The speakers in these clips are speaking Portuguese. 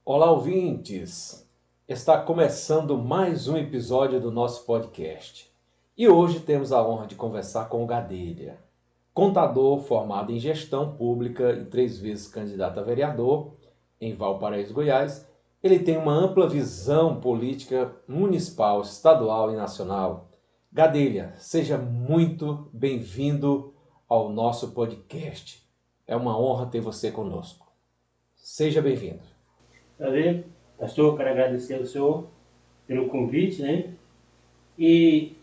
Olá, ouvintes! Está começando mais um episódio do nosso podcast. E hoje temos a honra de conversar com o Gadelha, contador formado em gestão pública e 3 vezes candidato a vereador em Valparaíso, Goiás. Ele tem uma ampla visão política municipal, estadual e nacional. Gadelha, seja muito bem-vindo ao nosso podcast. É uma honra ter você conosco. Seja bem-vindo. Prazer, pastor, quero agradecer ao senhor pelo convite, né? E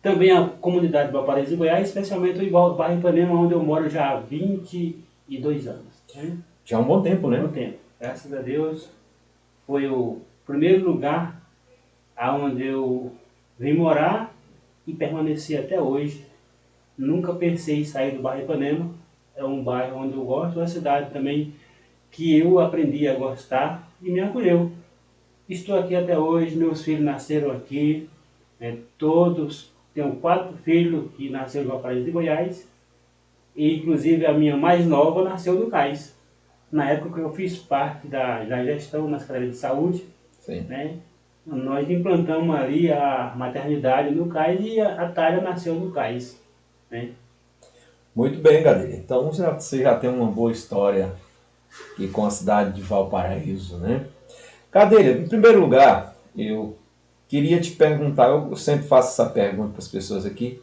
também a comunidade de Valparaíso de Goiás, especialmente o bairro Ipanema, onde eu moro já há 22 anos. Né? Já há um bom tempo, né? Bom tempo. Graças a Deus, foi o primeiro lugar aonde eu vim morar e permaneci até hoje. Nunca pensei em sair do bairro Ipanema. É um bairro onde eu gosto, uma cidade também que eu aprendi a gostar e me acolheu. Estou aqui até hoje, meus filhos nasceram aqui, né, todos, tenho 4 filhos que nasceram em Valparaíso de Goiás, e inclusive a minha mais nova nasceu no Cais. Na época que eu fiz parte da gestão na Secretaria de Saúde, Sim. né, nós implantamos ali a maternidade no Cais e a Thalia nasceu no Cais. Né. Muito bem, Gadelha. Então você já tem uma boa história aqui com a cidade de Valparaíso, né? Gadelha, em primeiro lugar, eu queria te perguntar, eu sempre faço essa pergunta para as pessoas aqui,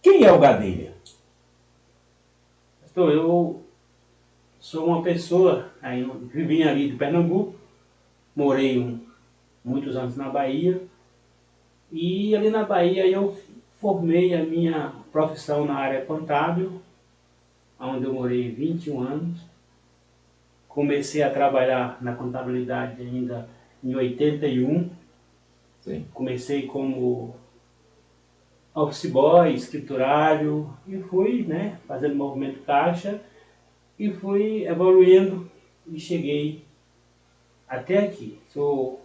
quem é o Gadelha? Pastor, eu sou uma pessoa, aí, vivi ali de Pernambuco, morei muitos anos na Bahia, e ali na Bahia eu formei a minha profissão na área contábil, onde eu morei 21 anos. Comecei a trabalhar na contabilidade ainda em 81. Sim. Comecei como office boy, escriturário, e fui, né, fazendo movimento caixa, e fui evoluindo e cheguei até aqui. Sou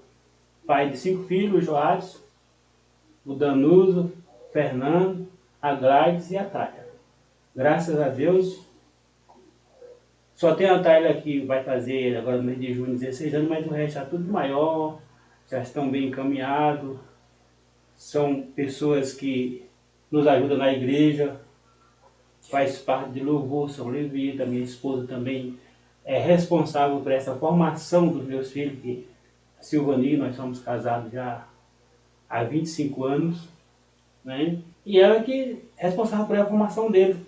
pai de 5 filhos, o Joás, o Danuso, Fernando, a Gladys e a Thalia. Graças a Deus, só tem a Thalia que vai fazer agora no mês de junho 16 anos, mas o resto está tudo maior, já estão bem encaminhados, são pessoas que nos ajudam na igreja, faz parte de louvor, são levitas, minha esposa também é responsável por essa formação dos meus filhos, que a Silvani, nós somos casados já há 25 anos, né? E ela que é responsável por a formação dele.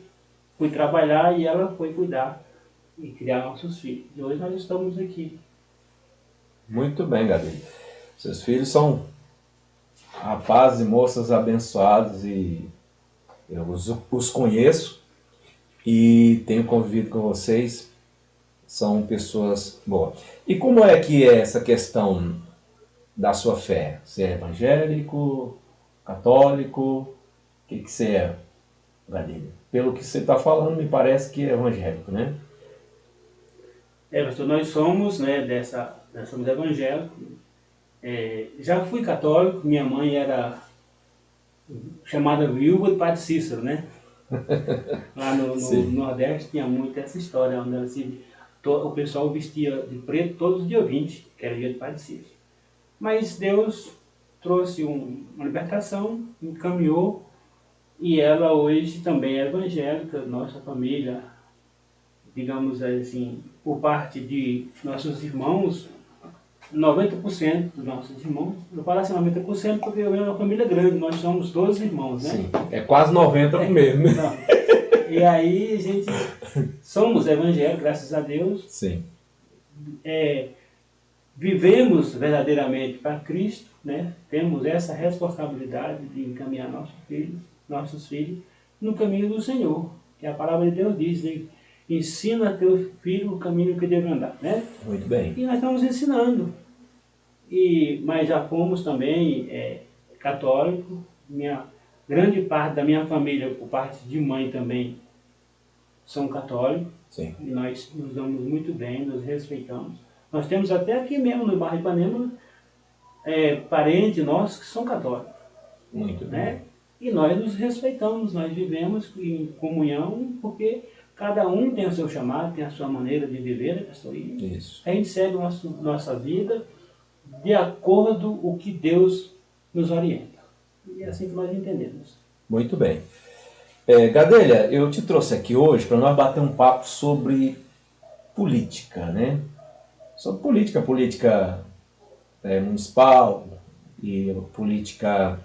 Fui trabalhar e ela foi cuidar e criar nossos filhos. E hoje nós estamos aqui. Muito bem, Gadelha. Seus filhos são rapazes e moças abençoados e eu os conheço e tenho convivido com vocês. São pessoas boas. E como é que é essa questão da sua fé? Você é evangélico, católico? O que você é, Gadelha? Pelo que você está falando, me parece que é evangélico, né? Pastor, nós somos, né, nós somos evangélicos. Já fui católico, minha mãe era chamada viúva do Padre Cícero, né? Lá no Nordeste tinha muito essa história, onde o pessoal vestia de preto todos os dias 20, que era dia do Padre Cícero. Mas Deus trouxe uma libertação, encaminhou, e ela hoje também é evangélica, nossa família, digamos assim, por parte de nossos irmãos, 90% dos nossos irmãos, eu falo assim 90% porque eu venho de uma família grande, nós somos todos irmãos, né? Sim, é quase 90 mesmo. Não. E aí a gente somos evangélicos, graças a Deus. Sim. Vivemos verdadeiramente para Cristo, né? Temos essa responsabilidade de encaminhar nossos filhos no caminho do Senhor, que a palavra de Deus diz, né? Ensina teu filho o caminho que deve andar, né? Muito bem. E nós estamos ensinando. Mas já fomos também católicos. Grande parte da minha família, por parte de mãe também, são católicos. Sim. E nós nos damos muito bem, nos respeitamos. Nós temos até aqui mesmo no bairro Ipanema parentes nossos que são católicos. Muito né? bem. E nós nos respeitamos, nós vivemos em comunhão, porque Cada um tem o seu chamado, tem a sua maneira de viver, né, pastor? E Isso. a gente segue nossa vida de acordo com o que Deus nos orienta. E é assim que nós entendemos. Muito bem. Gadelha, eu te trouxe aqui hoje para nós bater um papo sobre política, né? Sobre política municipal e política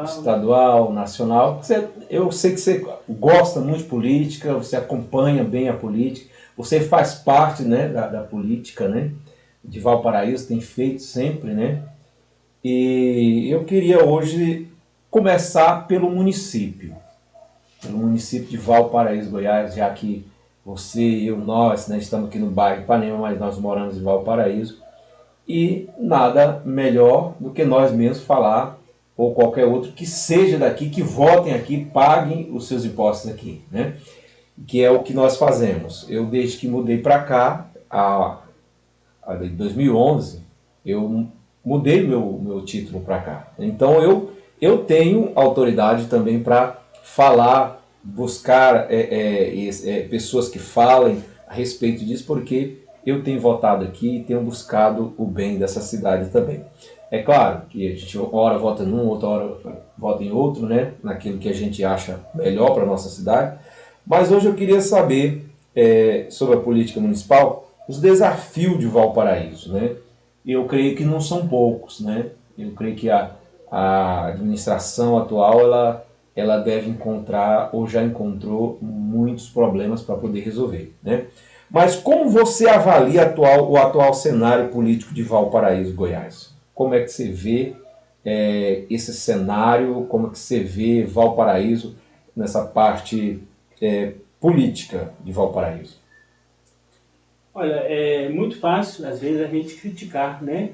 estadual, nacional. Eu sei que você gosta muito de política, você acompanha bem a política, você faz parte, né, da política, né, de Valparaíso, tem feito sempre, né? E eu queria hoje começar pelo município de Valparaíso, Goiás, já que você e eu, nós, né, estamos aqui no bairro Ipanema, mas nós moramos em Valparaíso. E nada melhor do que nós mesmos falar, ou qualquer outro que seja daqui, que votem aqui, paguem os seus impostos aqui, né? Que é o que nós fazemos. Eu, desde que mudei para cá, em 2011, eu mudei meu título para cá. Então eu tenho autoridade também para falar, buscar pessoas que falem a respeito disso, porque eu tenho votado aqui e tenho buscado o bem dessa cidade também. É claro que a gente uma hora vota num, outra hora vota em outro, né? Naquilo que a gente acha melhor para a nossa cidade. Mas hoje eu queria saber sobre a política municipal, os desafios de Valparaíso, né? Eu creio que não são poucos, né? Eu creio que a administração atual ela deve encontrar ou já encontrou muitos problemas para poder resolver, né? Mas como você avalia o atual cenário político de Valparaíso, Goiás? Como é que você vê esse cenário? Como é que você vê Valparaíso nessa parte política de Valparaíso? Olha, é muito fácil, às vezes, a gente criticar, né?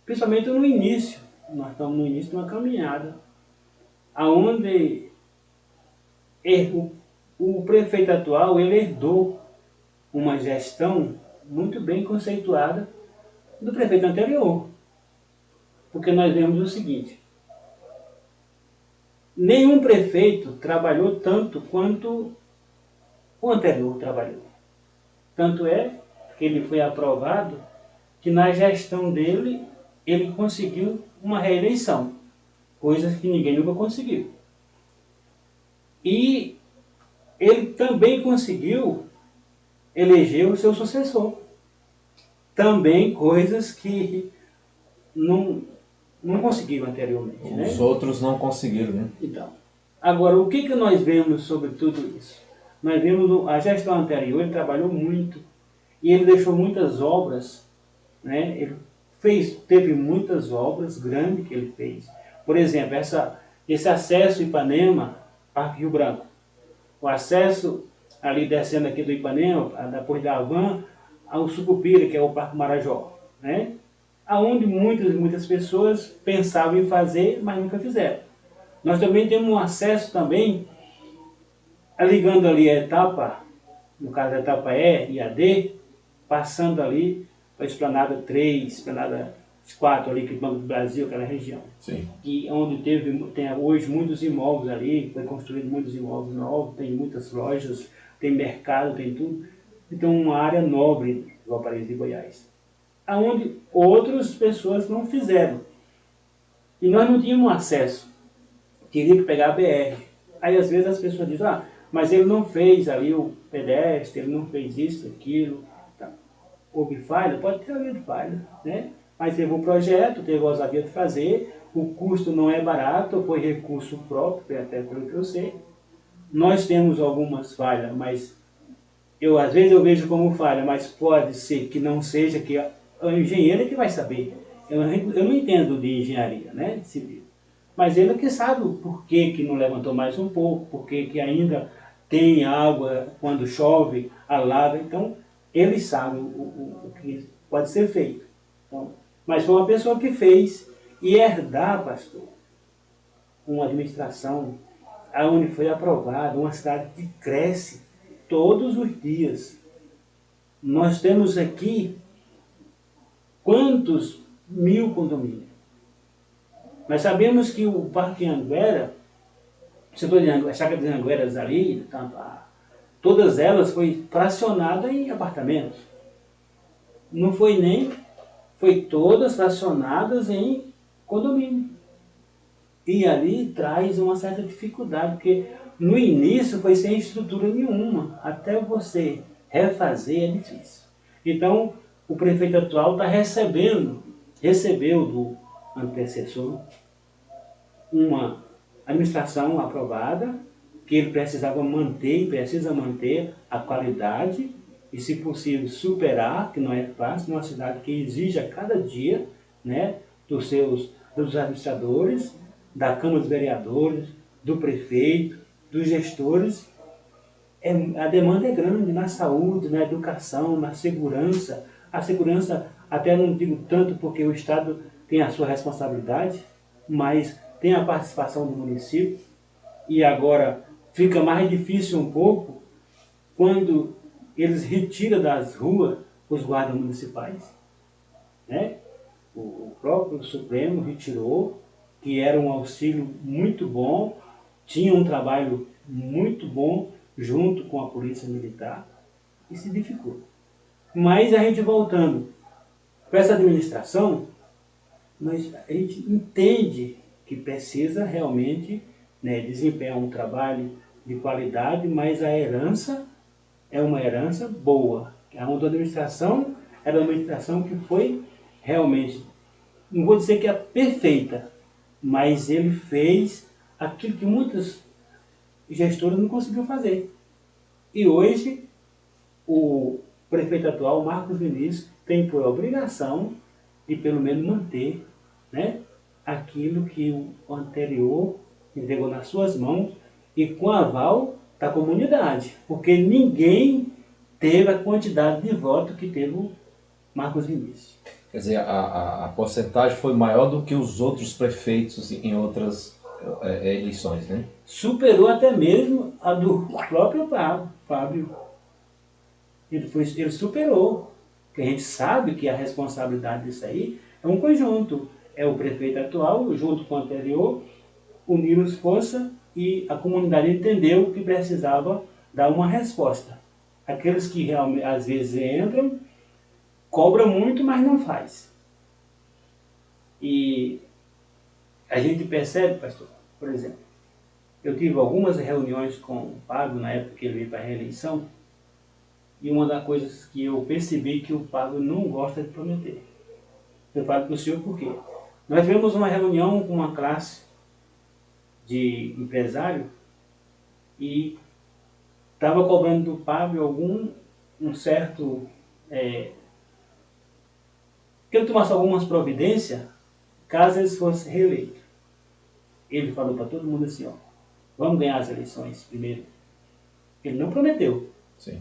Principalmente no início. Nós estamos no início de uma caminhada, onde o prefeito atual ele herdou uma gestão muito bem conceituada do prefeito anterior. Porque nós vemos o seguinte: nenhum prefeito trabalhou tanto quanto o anterior trabalhou. Tanto é que ele foi aprovado que na gestão dele ele conseguiu uma reeleição, coisas que ninguém nunca conseguiu. E ele também conseguiu eleger o seu sucessor. Também coisas que não conseguiram anteriormente. Os outros não conseguiram, né? Então, agora, o que nós vemos sobre tudo isso? Nós vemos a gestão anterior, ele trabalhou muito e ele deixou muitas obras, né? Ele teve muitas obras grandes que ele fez. Por exemplo, esse acesso Ipanema, Parque Rio Branco. O acesso ali descendo aqui do Ipanema, depois da Havan, ao Sucupira, que é o Parque Marajó, né? Aonde muitas pessoas pensavam em fazer, mas nunca fizeram. Nós também temos um acesso também, ligando ali a etapa, no caso a etapa E e a D, passando ali para a Esplanada 3, Esplanada 4 ali, que é o Banco do Brasil, aquela região. Sim. E onde tem hoje muitos imóveis ali, foi construído muitos imóveis novos, tem muitas lojas, tem mercado, tem tudo. Então uma área nobre do Valparaíso de Goiás. Aonde outras pessoas não fizeram. E nós não tínhamos acesso. Teria que pegar a BR. Aí às vezes as pessoas dizem, mas ele não fez ali o pedestre, ele não fez isso, aquilo. Tá. Houve falha? Pode ter havido falha, né? Mas teve um projeto, teve a ousadia de fazer, o custo não é barato, foi recurso próprio, até pelo que eu sei. Nós temos algumas falhas, mas às vezes eu vejo como falha, mas pode ser que não seja, que o engenheiro é que vai saber. Eu não entendo de engenharia, né, civil. Mas ele é que sabe o porquê que não levantou mais um pouco, porquê que ainda tem água quando chove, alaga. Então, ele sabe o que pode ser feito. Então, mas foi uma pessoa que fez. E herdar, pastor, uma administração onde foi aprovada, uma cidade que cresce todos os dias. Nós temos aqui quantos mil condomínios? Nós sabemos que o Parque Anguera, o setor de Chácara de Angueras ali, tanto todas elas foi fracionada em apartamentos. Não foi nem, foi todas fracionadas em condomínio. E ali traz uma certa dificuldade, porque no início foi sem estrutura nenhuma. Até você refazer é difícil. Então, o prefeito atual está recebeu do antecessor uma administração aprovada, que ele precisava manter e precisa manter a qualidade e, se possível, superar, que não é fácil, numa cidade que exige a cada dia, né, dos administradores, da Câmara dos Vereadores, do prefeito, dos gestores. A demanda é grande na saúde, na educação, na segurança. A segurança, até não digo tanto porque o Estado tem a sua responsabilidade, mas tem a participação do município. E agora fica mais difícil um pouco quando eles retiram das ruas os guardas municipais, né? O próprio Supremo retirou, que era um auxílio muito bom, tinha um trabalho muito bom junto com a Polícia Militar, e se dificulta. Mas a gente voltando para essa administração, a gente entende que precisa realmente, né, desempenhar um trabalho de qualidade, mas a herança é uma herança boa. A administração era uma administração que foi realmente, não vou dizer que é perfeita, mas ele fez aquilo que muitos gestores não conseguiram fazer. E hoje, o prefeito atual, Marcos Vinícius, tem por obrigação de pelo menos manter, né, aquilo que o anterior entregou nas suas mãos e com aval da comunidade, porque ninguém teve a quantidade de votos que teve o Marcos Vinícius. Quer dizer, a porcentagem foi maior do que os outros prefeitos em outras eleições, né? Superou até mesmo a do próprio Fábio. Ele superou. Porque a gente sabe que a responsabilidade disso aí é um conjunto. É o prefeito atual, junto com o anterior, uniram força e a comunidade entendeu que precisava dar uma resposta. Aqueles que realmente às vezes entram, cobram muito, mas não faz. E a gente percebe, pastor, por exemplo, eu tive algumas reuniões com o Fábio na época que ele veio para a reeleição, e uma das coisas que eu percebi que o Fábio não gosta de prometer. Eu falo para o senhor por quê? Nós tivemos uma reunião com uma classe de empresário e estava cobrando do Fábio um certo... que ele tomasse algumas providências caso eles fossem reeleitos. Ele falou para todo mundo assim, ó, vamos ganhar as eleições primeiro. Ele não prometeu. Sim.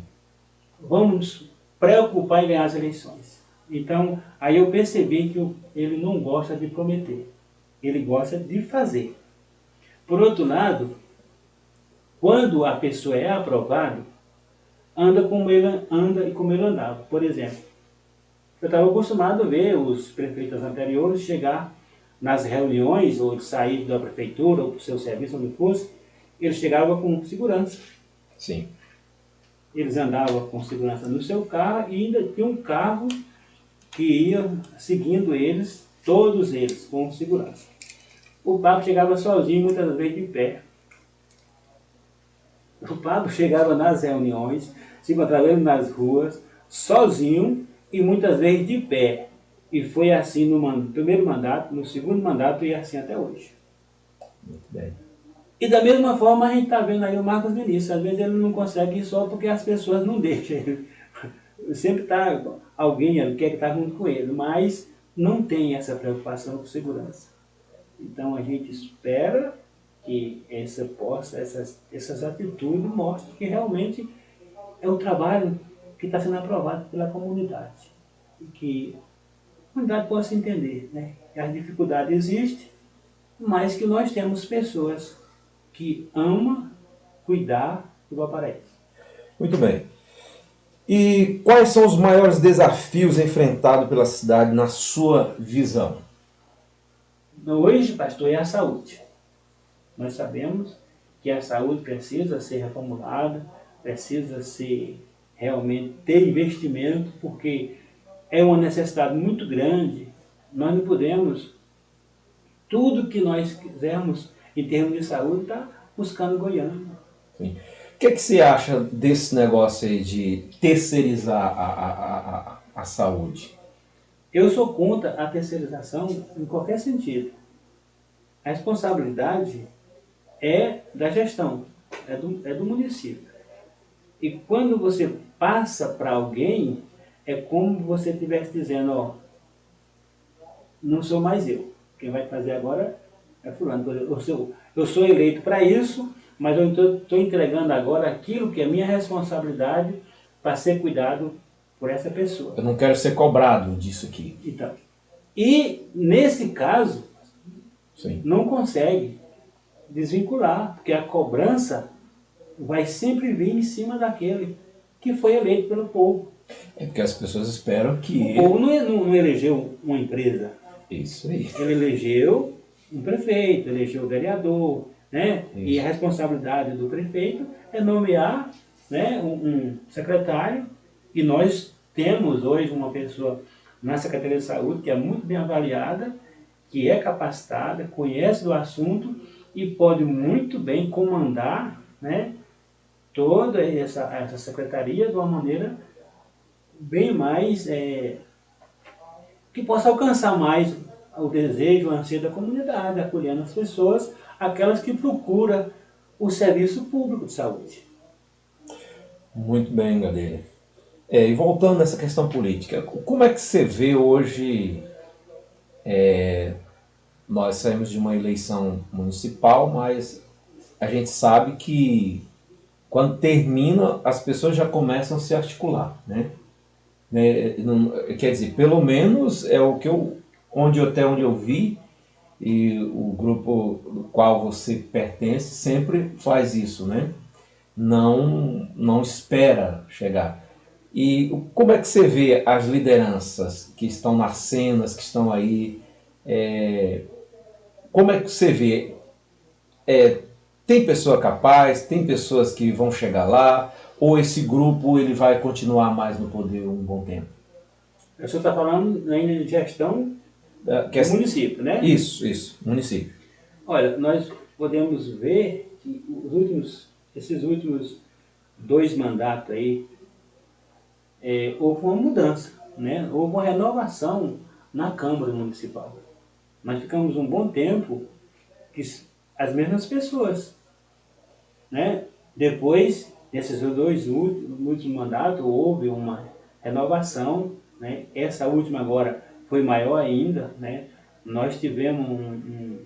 Vamos preocupar em ganhar as eleições. Então, aí eu percebi que ele não gosta de prometer. Ele gosta de fazer. Por outro lado, quando a pessoa é aprovada, anda como ele andava. Por exemplo, eu estava acostumado a ver os prefeitos anteriores chegar nas reuniões, ou sair da prefeitura, ou do seu serviço, onde fosse, eles chegavam com segurança. Sim. Eles andavam com segurança no seu carro e ainda tinha um carro que ia seguindo eles, todos eles, com segurança. O Pablo chegava sozinho, muitas vezes de pé. O Pablo chegava nas reuniões, se encontrava ele nas ruas, sozinho e muitas vezes de pé. E foi assim no primeiro mandato, no segundo mandato e assim até hoje. Muito bem. E da mesma forma a gente está vendo aí o Marcos Vinícius. Às vezes ele não consegue ir só porque as pessoas não deixam ele. Sempre está alguém que quer estar junto com ele, mas não tem essa preocupação com segurança. Então a gente espera que essas atitudes mostrem que realmente é um trabalho que está sendo aprovado pela comunidade. E que a comunidade possa entender, né, que as dificuldades existem, mas que nós temos pessoas que amam cuidar do Guaparaense. Muito bem. E quais são os maiores desafios enfrentados pela cidade na sua visão? Hoje, pastor, é a saúde. Nós sabemos que a saúde precisa ser reformulada, precisa ser realmente ter investimento, porque é uma necessidade muito grande. Nós não podemos, tudo que nós quisermos em termos de saúde, está buscando Goiânia. Sim. O que você acha desse negócio aí de terceirizar a saúde? Eu sou contra a terceirização em qualquer sentido. A responsabilidade é da gestão, é do município. E quando você passa para alguém, é como você estivesse dizendo, ó, não sou mais eu. Quem vai fazer agora é fulano. Eu sou eleito para isso, mas eu estou entregando agora aquilo que é minha responsabilidade para ser cuidado por essa pessoa. Eu não quero ser cobrado disso aqui. Então, e nesse caso, Sim. não consegue desvincular, porque a cobrança vai sempre vir em cima daquele que foi eleito pelo povo. É porque as pessoas esperam que O povo não elegeu uma empresa. Isso aí. Ele elegeu um prefeito, elegeu o vereador, né? E a responsabilidade do prefeito é nomear, né, um secretário, e nós temos hoje uma pessoa na Secretaria de Saúde que é muito bem avaliada, que é capacitada, conhece do assunto e pode muito bem comandar, né, toda essa secretaria de uma maneira bem mais, que possa alcançar mais o desejo, o anseio da comunidade, acolhendo as pessoas, aquelas que procuram o serviço público de saúde. Muito bem, Gadelha. E voltando nessa questão política, como é que você vê hoje, nós saímos de uma eleição municipal, mas a gente sabe que quando termina, as pessoas já começam a se articular, né? Quer dizer, pelo menos é o que até onde eu vi, e o grupo do qual você pertence sempre faz isso, né? Não espera chegar. E como é que você vê as lideranças que estão nascendo, as que estão aí? Como é que você vê? Tem pessoa capaz, tem pessoas que vão chegar lá, ou esse grupo ele vai continuar mais no poder um bom tempo? O senhor está falando ainda de gestão do município, né? Isso, município. Olha, nós podemos ver que esses últimos 2 mandatos aí, houve uma mudança, né? Houve uma renovação na Câmara Municipal. Nós ficamos um bom tempo que as mesmas pessoas, né? Depois desses 2 últimos mandatos, houve uma renovação, né? Essa última agora foi maior ainda, né? Nós tivemos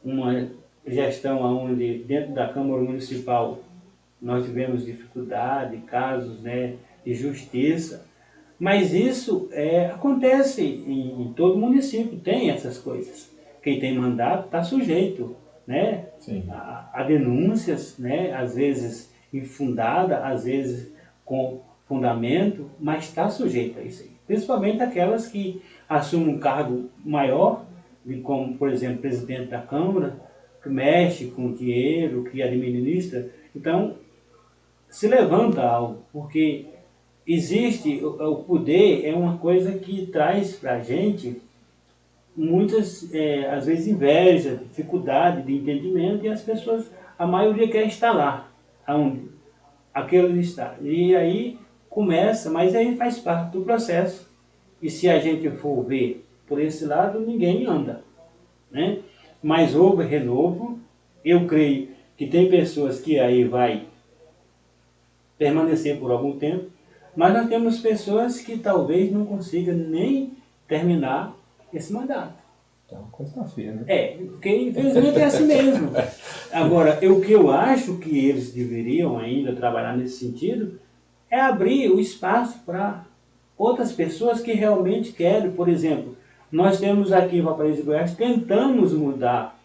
uma gestão onde, dentro da Câmara Municipal, nós tivemos dificuldade, casos, né, de justiça, mas isso acontece em todo município, tem essas coisas. Quem tem mandato está sujeito, né, a denúncias, né, às vezes infundada, às vezes com fundamento, mas está sujeito a isso aí. Principalmente aquelas que assumem um cargo maior, como, por exemplo, presidente da Câmara, que mexe com dinheiro, que administra. Então, se levanta algo, porque existe, o poder é uma coisa que traz para a gente muitas, às vezes, inveja, dificuldade de entendimento, e as pessoas, a maioria quer estar lá, onde aquele está. E aí começa, mas aí faz parte do processo. E se a gente for ver por esse lado, ninguém anda, né? Mas houve renovo. Eu creio que tem pessoas que aí vai permanecer por algum tempo, mas nós temos pessoas que talvez não consigam nem terminar esse mandato. Então, coisa tá feia, né? Porque infelizmente é assim mesmo. Agora, o que eu acho que eles deveriam ainda trabalhar nesse sentido é abrir o espaço para outras pessoas que realmente querem. Por exemplo, nós temos aqui em Valparaíso de Goiás, tentamos mudar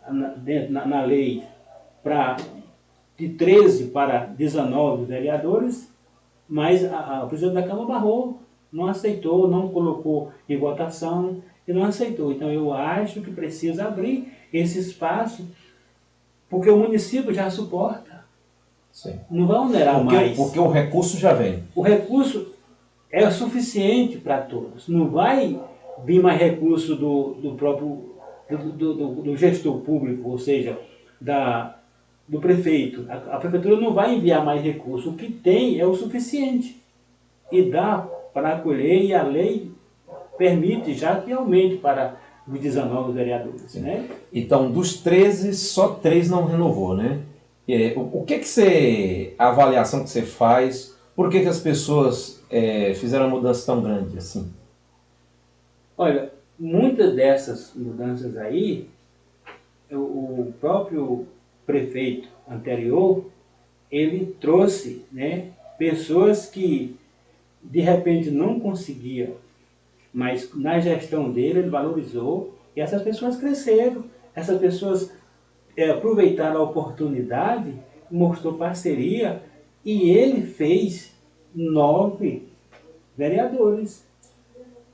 na lei de 13 para 19 vereadores, mas o presidente da Câmara barrou, não aceitou, não colocou em votação e não aceitou. Então eu acho que precisa abrir esse espaço, porque o município já suporta. Sim. Não vai onerar mais. Porque o recurso já vem. O recurso é o suficiente para todos. Não vai vir mais recurso do próprio do gestor público, ou seja, do prefeito. A prefeitura não vai enviar mais recurso. O que tem é o suficiente. E dá para acolher, e a lei permite já que aumente para os 19 vereadores. Né? Então, dos 13, só 3 não renovou, né? O que você, a avaliação que você faz, por que as pessoas fizeram uma mudança tão grande assim? Olha, muitas dessas mudanças aí, o próprio prefeito anterior, ele trouxe, né, pessoas que de repente não conseguiam, mas na gestão dele ele valorizou, e essas pessoas cresceram, essas pessoas aproveitaram a oportunidade, mostrou parceria, e ele fez 9 vereadores.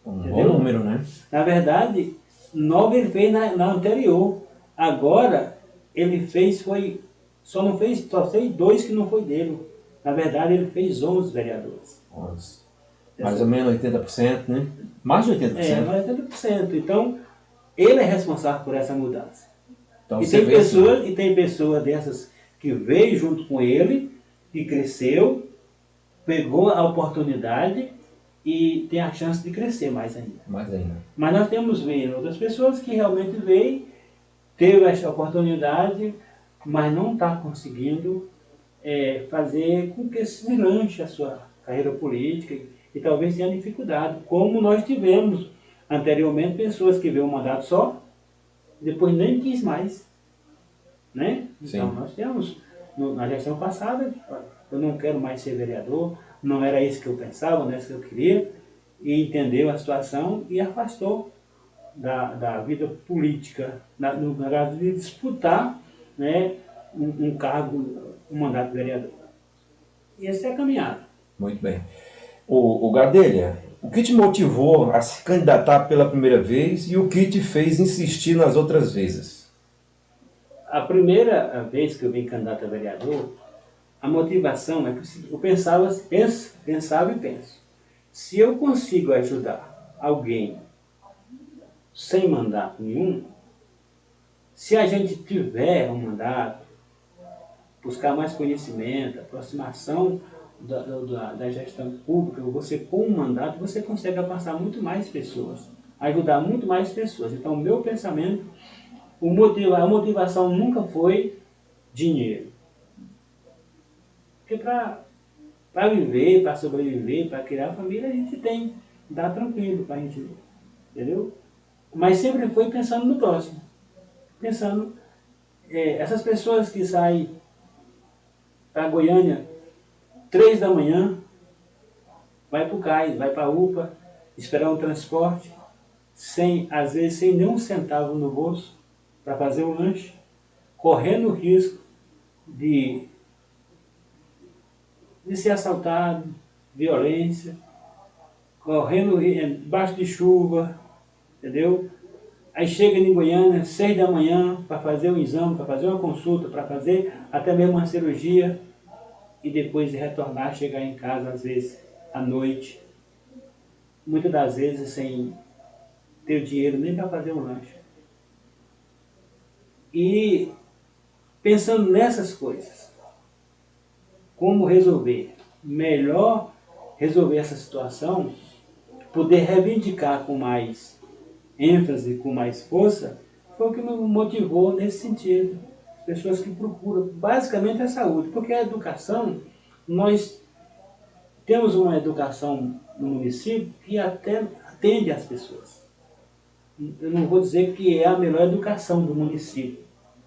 Um Entendeu? bom número, né? Na verdade, 9 ele fez na anterior. Agora, ele fez, só fez 2 que não foi dele. Na verdade, ele fez 11 vereadores. 11. Mais ou menos 80%, né? Mais de 80%. Mais de 80%. Então, ele é responsável por essa mudança. Então, E tem pessoas dessas que veio junto com ele, que cresceu, pegou a oportunidade e tem a chance de crescer mais ainda. Mas nós temos vendo outras pessoas que realmente veio, teve essa oportunidade, mas não está conseguindo fazer com que se deslanche a sua carreira política e talvez tenha dificuldade, como nós tivemos anteriormente pessoas que veio um mandato só, depois nem quis mais. Né? Então nós temos, na gestão passada, eu não quero mais ser vereador, não era isso que eu pensava, não era isso que eu queria, e entendeu a situação e afastou da vida política, no caso de disputar, né, um cargo, um mandato de vereador. E essa é a caminhada. Muito bem. O Gadelha, o que te motivou a se candidatar pela primeira vez e o que te fez insistir nas outras vezes? A primeira vez que eu vim candidato a vereador, a motivação é que eu pensava e penso. Se eu consigo ajudar alguém sem mandato nenhum, se a gente tiver um mandato, buscar mais conhecimento, aproximação da gestão pública, você com um mandato, você consegue alcançar muito mais pessoas, ajudar muito mais pessoas. Então, o meu pensamento, a motivação nunca foi dinheiro. Porque para viver, para sobreviver, para criar família, a gente tem, dá tranquilo para a gente, entendeu? Mas sempre foi pensando no próximo. Pensando, essas pessoas que saem para Goiânia 3 da manhã, vai para o CAIS, vai para a UPA, esperar um transporte, às vezes sem nenhum centavo no bolso, para fazer um lanche, correndo o risco de ser assaltado, violência, correndo embaixo de chuva, entendeu? Aí chega em Goiânia, 6 da manhã, para fazer um exame, para fazer uma consulta, para fazer até mesmo uma cirurgia, e depois de retornar, chegar em casa, às vezes, à noite, muitas das vezes sem ter dinheiro nem para fazer um lanche. E pensando nessas coisas, como melhor resolver essa situação, poder reivindicar com mais ênfase, com mais força, foi o que me motivou nesse sentido. Pessoas que procuram basicamente a saúde, porque a educação, nós temos uma educação no município que até atende as pessoas. Eu não vou dizer que é a melhor educação do município,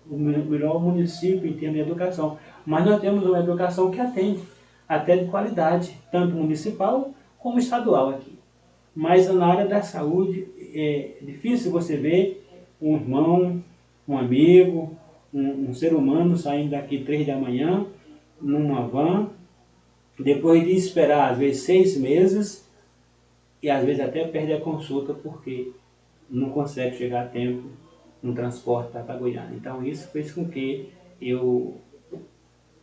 o melhor município em termos de educação, mas nós temos uma educação que atende, até de qualidade, tanto municipal como estadual aqui. Mas na área da saúde é difícil você ver um irmão, um amigo, um ser humano saindo daqui 3 da manhã, numa van, depois de esperar às vezes 6 meses, e às vezes até perde a consulta porque não consegue chegar a tempo no transporte para Goiânia. Então isso fez com que eu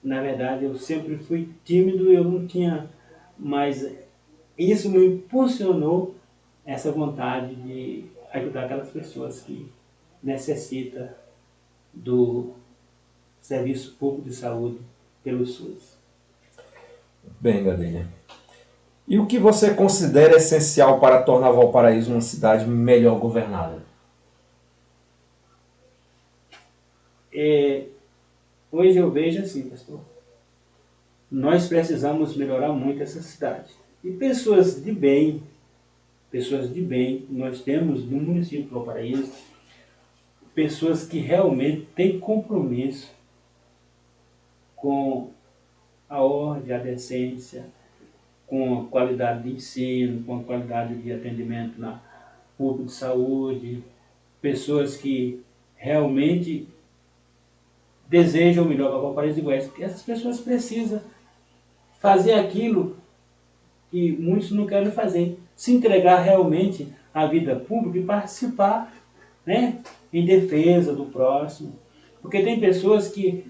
Na verdade, eu sempre fui tímido, eu não tinha, mas isso me impulsionou essa vontade de ajudar aquelas pessoas que necessitam do serviço público de saúde pelo SUS. Bem, Gadelha. E o que você considera essencial para tornar Valparaíso uma cidade melhor governada? Hoje eu vejo assim, pastor, nós precisamos melhorar muito essa cidade. E pessoas de bem, nós temos no município de Valparaíso, pessoas que realmente têm compromisso com a ordem, a decência, com a qualidade de ensino, com a qualidade de atendimento na público de saúde, pessoas que realmente desejam o melhor para o Valparaíso e Goiás, porque essas pessoas precisam fazer aquilo que muitos não querem fazer, se entregar realmente à vida pública e participar, né, em defesa do próximo. Porque tem pessoas que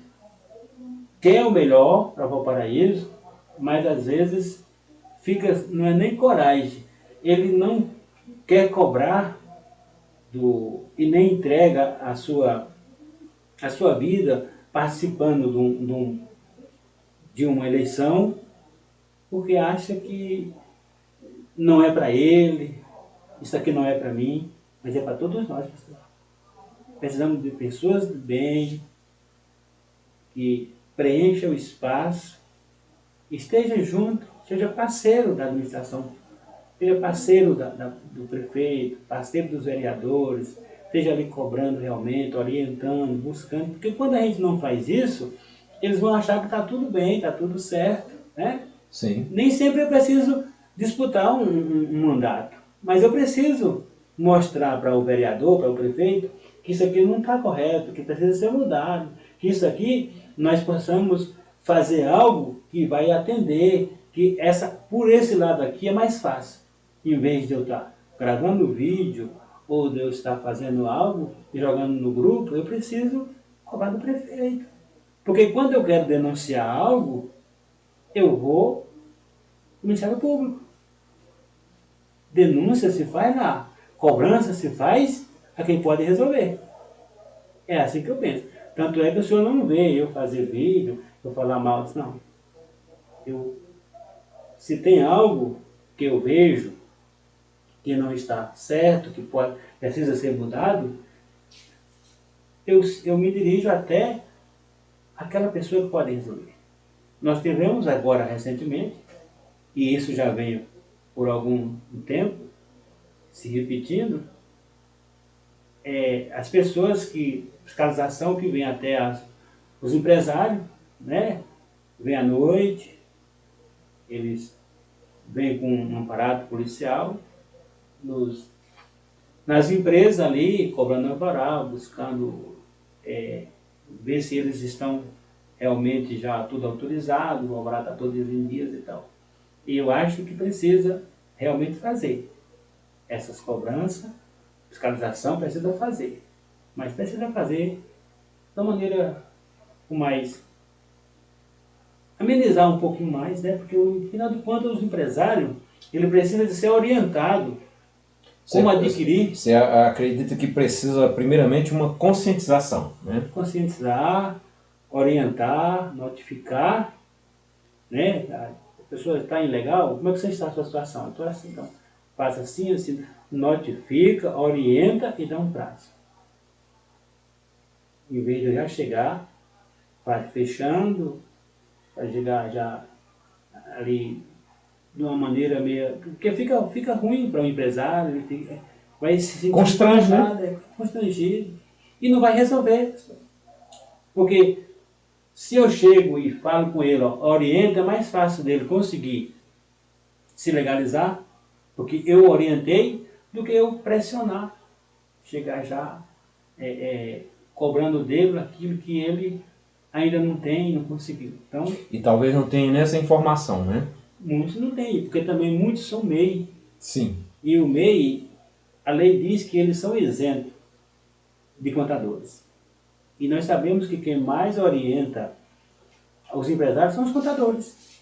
querem o melhor para Valparaíso, mas às vezes não é nem coragem, ele não quer cobrar e nem entrega a sua vida participando de uma eleição, porque acha que não é para ele, isso aqui não é para mim, mas é para todos nós, pessoal. Precisamos de pessoas de bem, que preencham o espaço, esteja junto, seja parceiro da administração, seja parceiro do prefeito, parceiro dos vereadores, esteja ali cobrando realmente, orientando, buscando, porque quando a gente não faz isso, eles vão achar que está tudo bem, está tudo certo, né? Sim. Nem sempre eu preciso disputar um mandato, mas eu preciso mostrar para o vereador, para o prefeito, que isso aqui não está correto, que precisa ser mudado, que isso aqui nós possamos fazer algo que vai atender, que por esse lado aqui é mais fácil, em vez de eu estar gravando vídeo ou de eu estar fazendo algo e jogando no grupo, eu preciso cobrar do prefeito. Porque quando eu quero denunciar algo, eu vou no Ministério Público. Denúncia se faz lá, cobrança se faz a quem pode resolver. É assim que eu penso. Tanto é que o senhor não vê eu fazer vídeo, eu falar mal disso, não. Se tem algo que eu vejo que não está certo, que precisa ser mudado, eu me dirijo até aquela pessoa que pode resolver. Nós tivemos agora recentemente, e isso já veio por algum tempo, se repetindo, as pessoas fiscalização que vem até os empresários, né? Vem à noite, eles vêm com um aparato policial, nas empresas ali, cobrando alvará, buscando ver se eles estão realmente já tudo autorizado, o alvará está todos em dias e tal. E eu acho que precisa realmente fazer essas cobranças, fiscalização precisa fazer, mas precisa fazer da maneira com mais amenizar um pouquinho mais, né? Porque no final de contas os empresários, ele precisa de ser orientado como adquirir. Você acredita que precisa primeiramente uma conscientização, né? Conscientizar, orientar, notificar, né? A pessoa está ilegal, como é que você está a sua situação? Então assim, então, faz assim, assim, notifica, orienta e dá um prazo. Em vez de já chegar, vai fechando, vai chegar já ali de uma maneira meio... Porque fica ruim para o empresário, ele vai se sentir constrangido e não vai resolver. Porque se eu chego e falo com ele, orienta, é mais fácil dele conseguir se legalizar, porque eu orientei, do que eu pressionar, chegar já cobrando dele aquilo que ele ainda não tem, não conseguiu. Então, e talvez não tenha nessa informação, né? Muitos não têm, porque também muitos são MEI. Sim. E o MEI, a lei diz que eles são isentos de contadores. E nós sabemos que quem mais orienta os empresários são os contadores.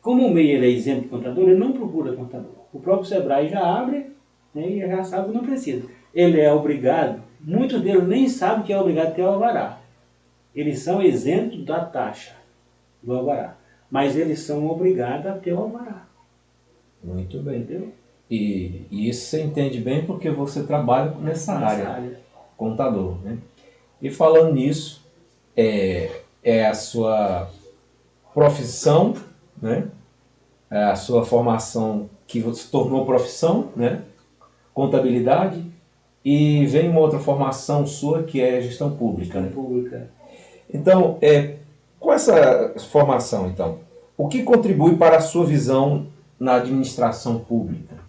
Como o MEI ele é isento de contador, ele não procura contador. O próprio Sebrae já abre, né, e já sabe que não precisa. Ele é obrigado, muitos deles nem sabem que é obrigado a ter o alvará. Eles são isentos da taxa do alvará, mas eles são obrigados a ter o alvará. Muito bem. Entendeu? E isso você entende bem porque você trabalha nessa área, contador, né? E falando nisso, é a sua profissão, né? É a sua formação que se tornou profissão, né? Contabilidade, e vem uma outra formação sua que é gestão pública, né? Pública. Então, com essa formação, então, o que contribui para a sua visão na administração pública?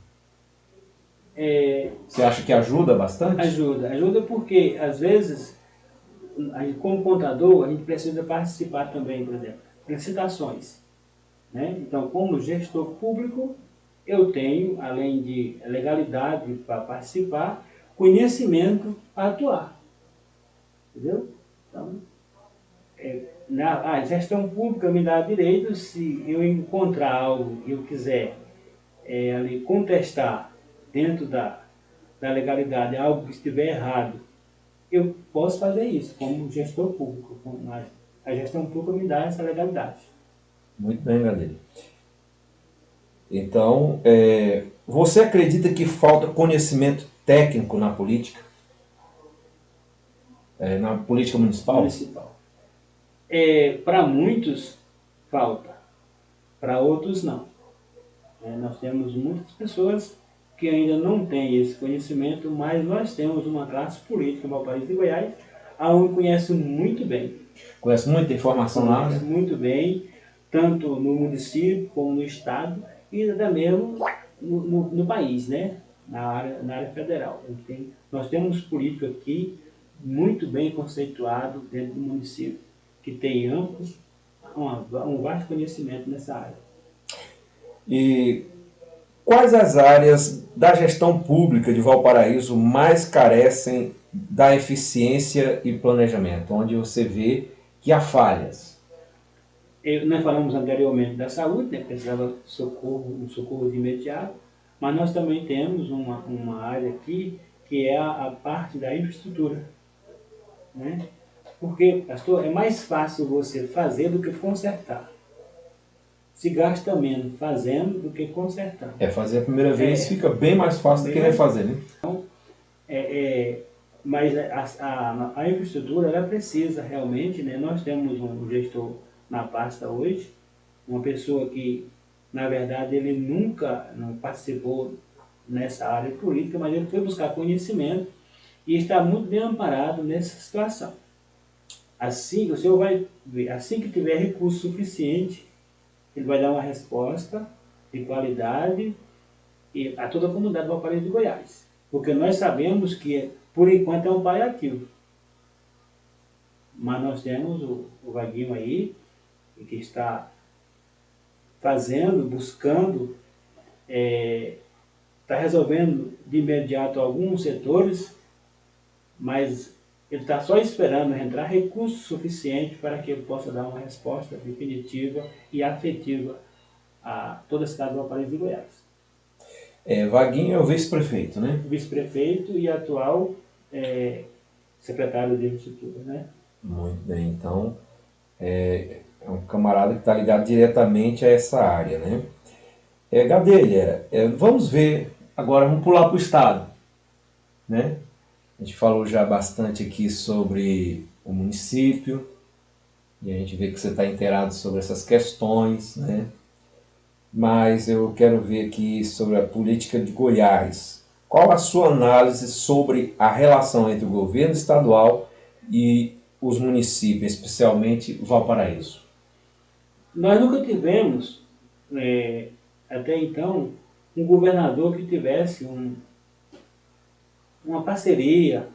Você acha que ajuda bastante? Ajuda porque, às vezes, como contador, a gente precisa participar também, por exemplo, de licitações. Né? Então, como gestor público, eu tenho, além de legalidade para participar, conhecimento para atuar. Entendeu? Então, a gestão pública me dá direito, se eu encontrar algo e eu quiser ali contestar dentro da legalidade algo que estiver errado, eu posso fazer isso como gestor público. A gestão pública me dá essa legalidade. Muito bem, Gadelha. Então, você acredita que falta conhecimento técnico na política? Na política municipal? Para muitos, falta. Para outros, não. Nós temos muitas pessoas que ainda não têm esse conhecimento, mas nós temos uma classe política no país de Goiás, onde conhece muito bem. Conhece muita informação lá, né? Conhece muito bem, tanto no município como no estado e até mesmo no país, né? Na área federal. Nós temos político aqui muito bem conceituado dentro do município, que tem um vasto conhecimento nessa área. E quais as áreas da gestão pública de Valparaíso mais carecem da eficiência e planejamento, onde você vê que há falhas? Nós falamos anteriormente da saúde, né? Precisava um socorro de imediato, mas nós também temos uma área aqui que é a parte da infraestrutura. Né? Porque, pastor, é mais fácil você fazer do que consertar. Se gasta menos fazendo do que consertando. Fazer a primeira vez fica bem mais fácil do que refazer, né? Então, mas a infraestrutura, ela precisa realmente, né? Nós temos um gestor na pasta hoje, uma pessoa que, na verdade, ele nunca não participou nessa área política, mas ele foi buscar conhecimento e está muito bem amparado nessa situação. Assim, o senhor vai ver, assim que tiver recurso suficiente, ele vai dar uma resposta de qualidade a toda a comunidade do Valparaíso de Goiás. Porque nós sabemos que, por enquanto, é um paliativo. Mas nós temos o Vaguinho aí, que está fazendo, buscando, está resolvendo de imediato alguns setores, mas ele está só esperando entrar recurso suficiente para que ele possa dar uma resposta definitiva e afetiva a toda a cidade do Valparaíso de Goiás. Vaguinho é o vice-prefeito, né? Vice-prefeito e atual secretário de Infraestrutura, né? Muito bem, então é um camarada que está ligado diretamente a essa área, né? Gadelha, vamos ver, agora vamos pular para o Estado, né? A gente falou já bastante aqui sobre o município, e a gente vê que você está inteirado sobre essas questões, né? Mas eu quero ver aqui sobre a política de Goiás. Qual a sua análise sobre a relação entre o governo estadual e os municípios, especialmente Valparaíso? Nós nunca tivemos, até então, um governador que tivesse uma parceria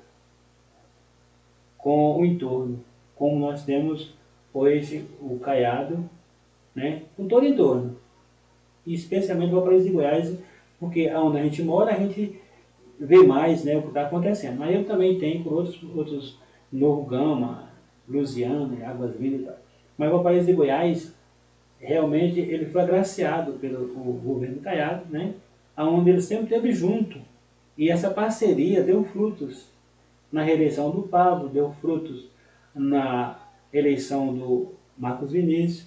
com o entorno, como nós temos hoje o Caiado, né, com todo o entorno, e especialmente o Valparaíso de Goiás, porque onde a gente mora, a gente vê mais, né, o que está acontecendo. Mas eu também tenho por outros Novo Gama, Lusiana, Águas Vivas e tal. Mas o Valparaíso de Goiás, realmente, ele foi agraciado pelo o governo Caiado, né? Onde ele sempre esteve junto. E essa parceria deu frutos na reeleição do Pablo, deu frutos na eleição do Marcos Vinícius.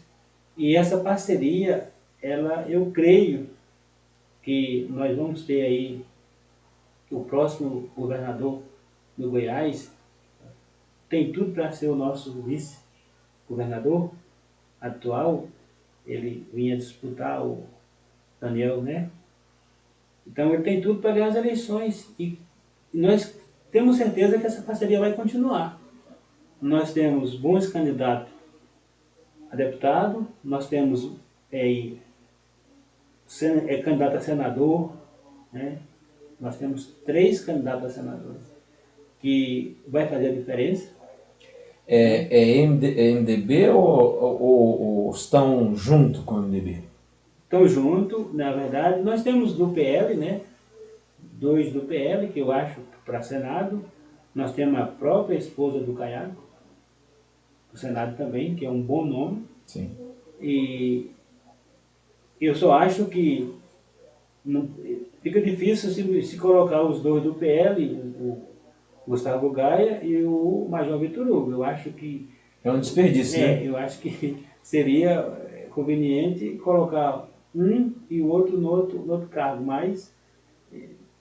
E essa parceria, eu creio que nós vamos ter aí o próximo governador do Goiás, tem tudo para ser o nosso vice-governador atual. Ele vinha disputar o Daniel, né? Então ele tem tudo para ganhar as eleições e nós temos certeza que essa parceria vai continuar. Nós temos bons candidatos a deputado, nós temos candidato a senador, né? Nós temos 3 candidatos a senadores, que vai fazer a diferença. É MDB ou estão junto com o MDB? Estão junto, na verdade. Nós temos do PL, né? 2 do PL, que eu acho para Senado. Nós temos a própria esposa do Caiado, o Senado também, que é um bom nome. Sim. E eu só acho que não, fica difícil se colocar os 2 do PL, o Gustavo Gaia e o Major Vitor Hugo. Eu acho que... É um desperdício, né? Eu acho que seria conveniente colocar um e o outro no outro cargo, mas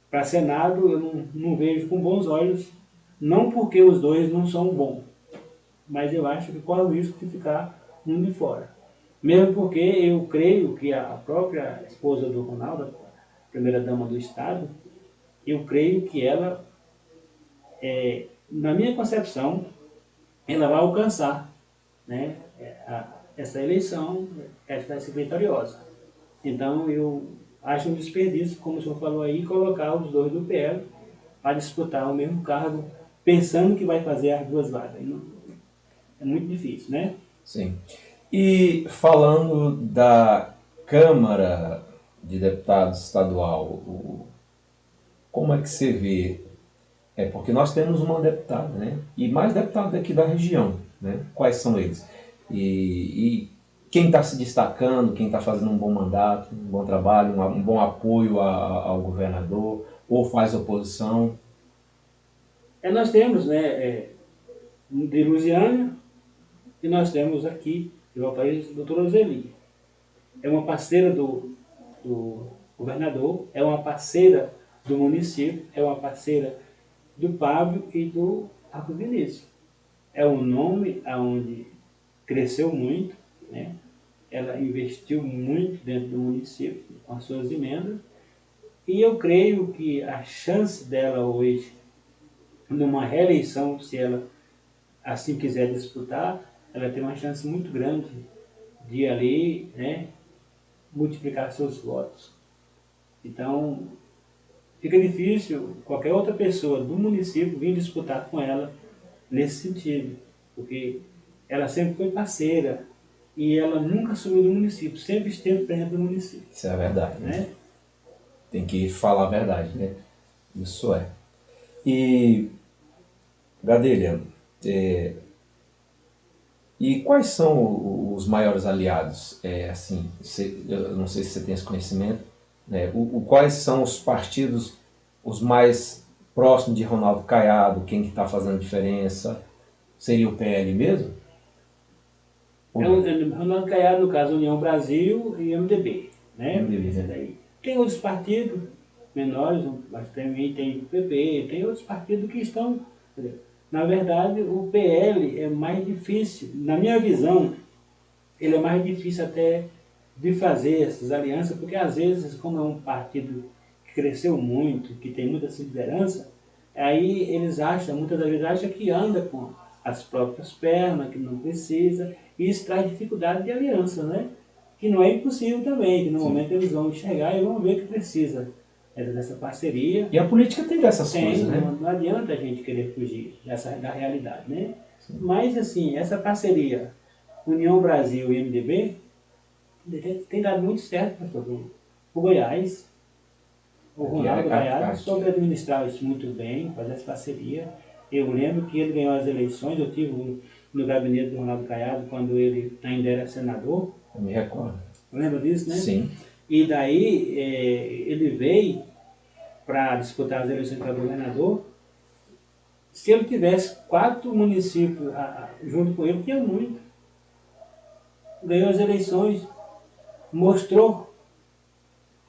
para Senado eu não vejo com bons olhos, não porque os 2 não são bons, mas eu acho que corre o risco de ficar um de fora. Mesmo porque eu creio que a própria esposa do Ronaldo, a primeira-dama do Estado, eu creio que ela, na minha concepção, ela vai alcançar, né, essa eleição, ela vai ser vitoriosa. Então eu acho um desperdício, como o senhor falou aí, colocar os 2 do PL para disputar o mesmo cargo, pensando que vai fazer as 2 vagas. É muito difícil, né? Sim. E falando da Câmara de Deputados Estadual, como é que você vê? Porque nós temos uma deputada, né? E mais deputados daqui da região, né? Quais são eles? E quem está se destacando, quem está fazendo um bom mandato, um bom trabalho, um bom apoio ao governador, ou faz oposição? Nós temos, né, de Lusiânia, e nós temos aqui, em Valparaíso, a doutora Zeli. É uma parceira do governador, é uma parceira do município, é uma parceira do Pablo e do Marcos Vinícius. É um nome onde cresceu muito, né? Ela investiu muito dentro do município com as suas emendas, e eu creio que a chance dela hoje, numa reeleição, se ela assim quiser disputar, ela tem uma chance muito grande de ali, né, multiplicar seus votos. Então, fica difícil qualquer outra pessoa do município vir disputar com ela nesse sentido, porque ela sempre foi parceira e ela nunca sumiu do município, sempre esteve presente no município. Isso é a verdade, né? Tem que falar a verdade, né? Isso é. E, Gadelha, e quais são os maiores aliados? Assim, eu não sei se você tem esse conhecimento, né? Quais são os partidos os mais próximos de Ronaldo Caiado? Quem que está fazendo diferença? Seria o PL mesmo? Ronaldo Caiado, no caso, União Brasil e MDB. Né? MDB, né? Tem outros partidos menores, mas também tem o PP, tem outros partidos que estão... Na verdade, o PL é mais difícil, na minha visão, ele é mais difícil até de fazer essas alianças, porque às vezes, como é um partido que cresceu muito, que tem muita liderança, aí eles acham, muitas das vezes acham que anda com as próprias pernas, que não precisa, e isso traz dificuldade de aliança, né? Que não é impossível também, que no momento eles vão enxergar e vão ver que precisa dessa parceria. E a política tem dessas coisas, né? Não adianta a gente querer fugir da realidade, né? Sim. Mas, assim, essa parceria União Brasil e MDB tem dado muito certo, pastor, o Goiás. O Ronaldo Caiado soube administrar isso muito bem, fazer essa parceria. Eu lembro que ele ganhou as eleições, eu tive no gabinete do Ronaldo Caiado, quando ele ainda era senador. Eu me recordo. Lembra disso, né? Sim. E daí ele veio para disputar as eleições para governador. Se ele tivesse 4 municípios junto com ele, tinha muito. Ganhou as eleições, mostrou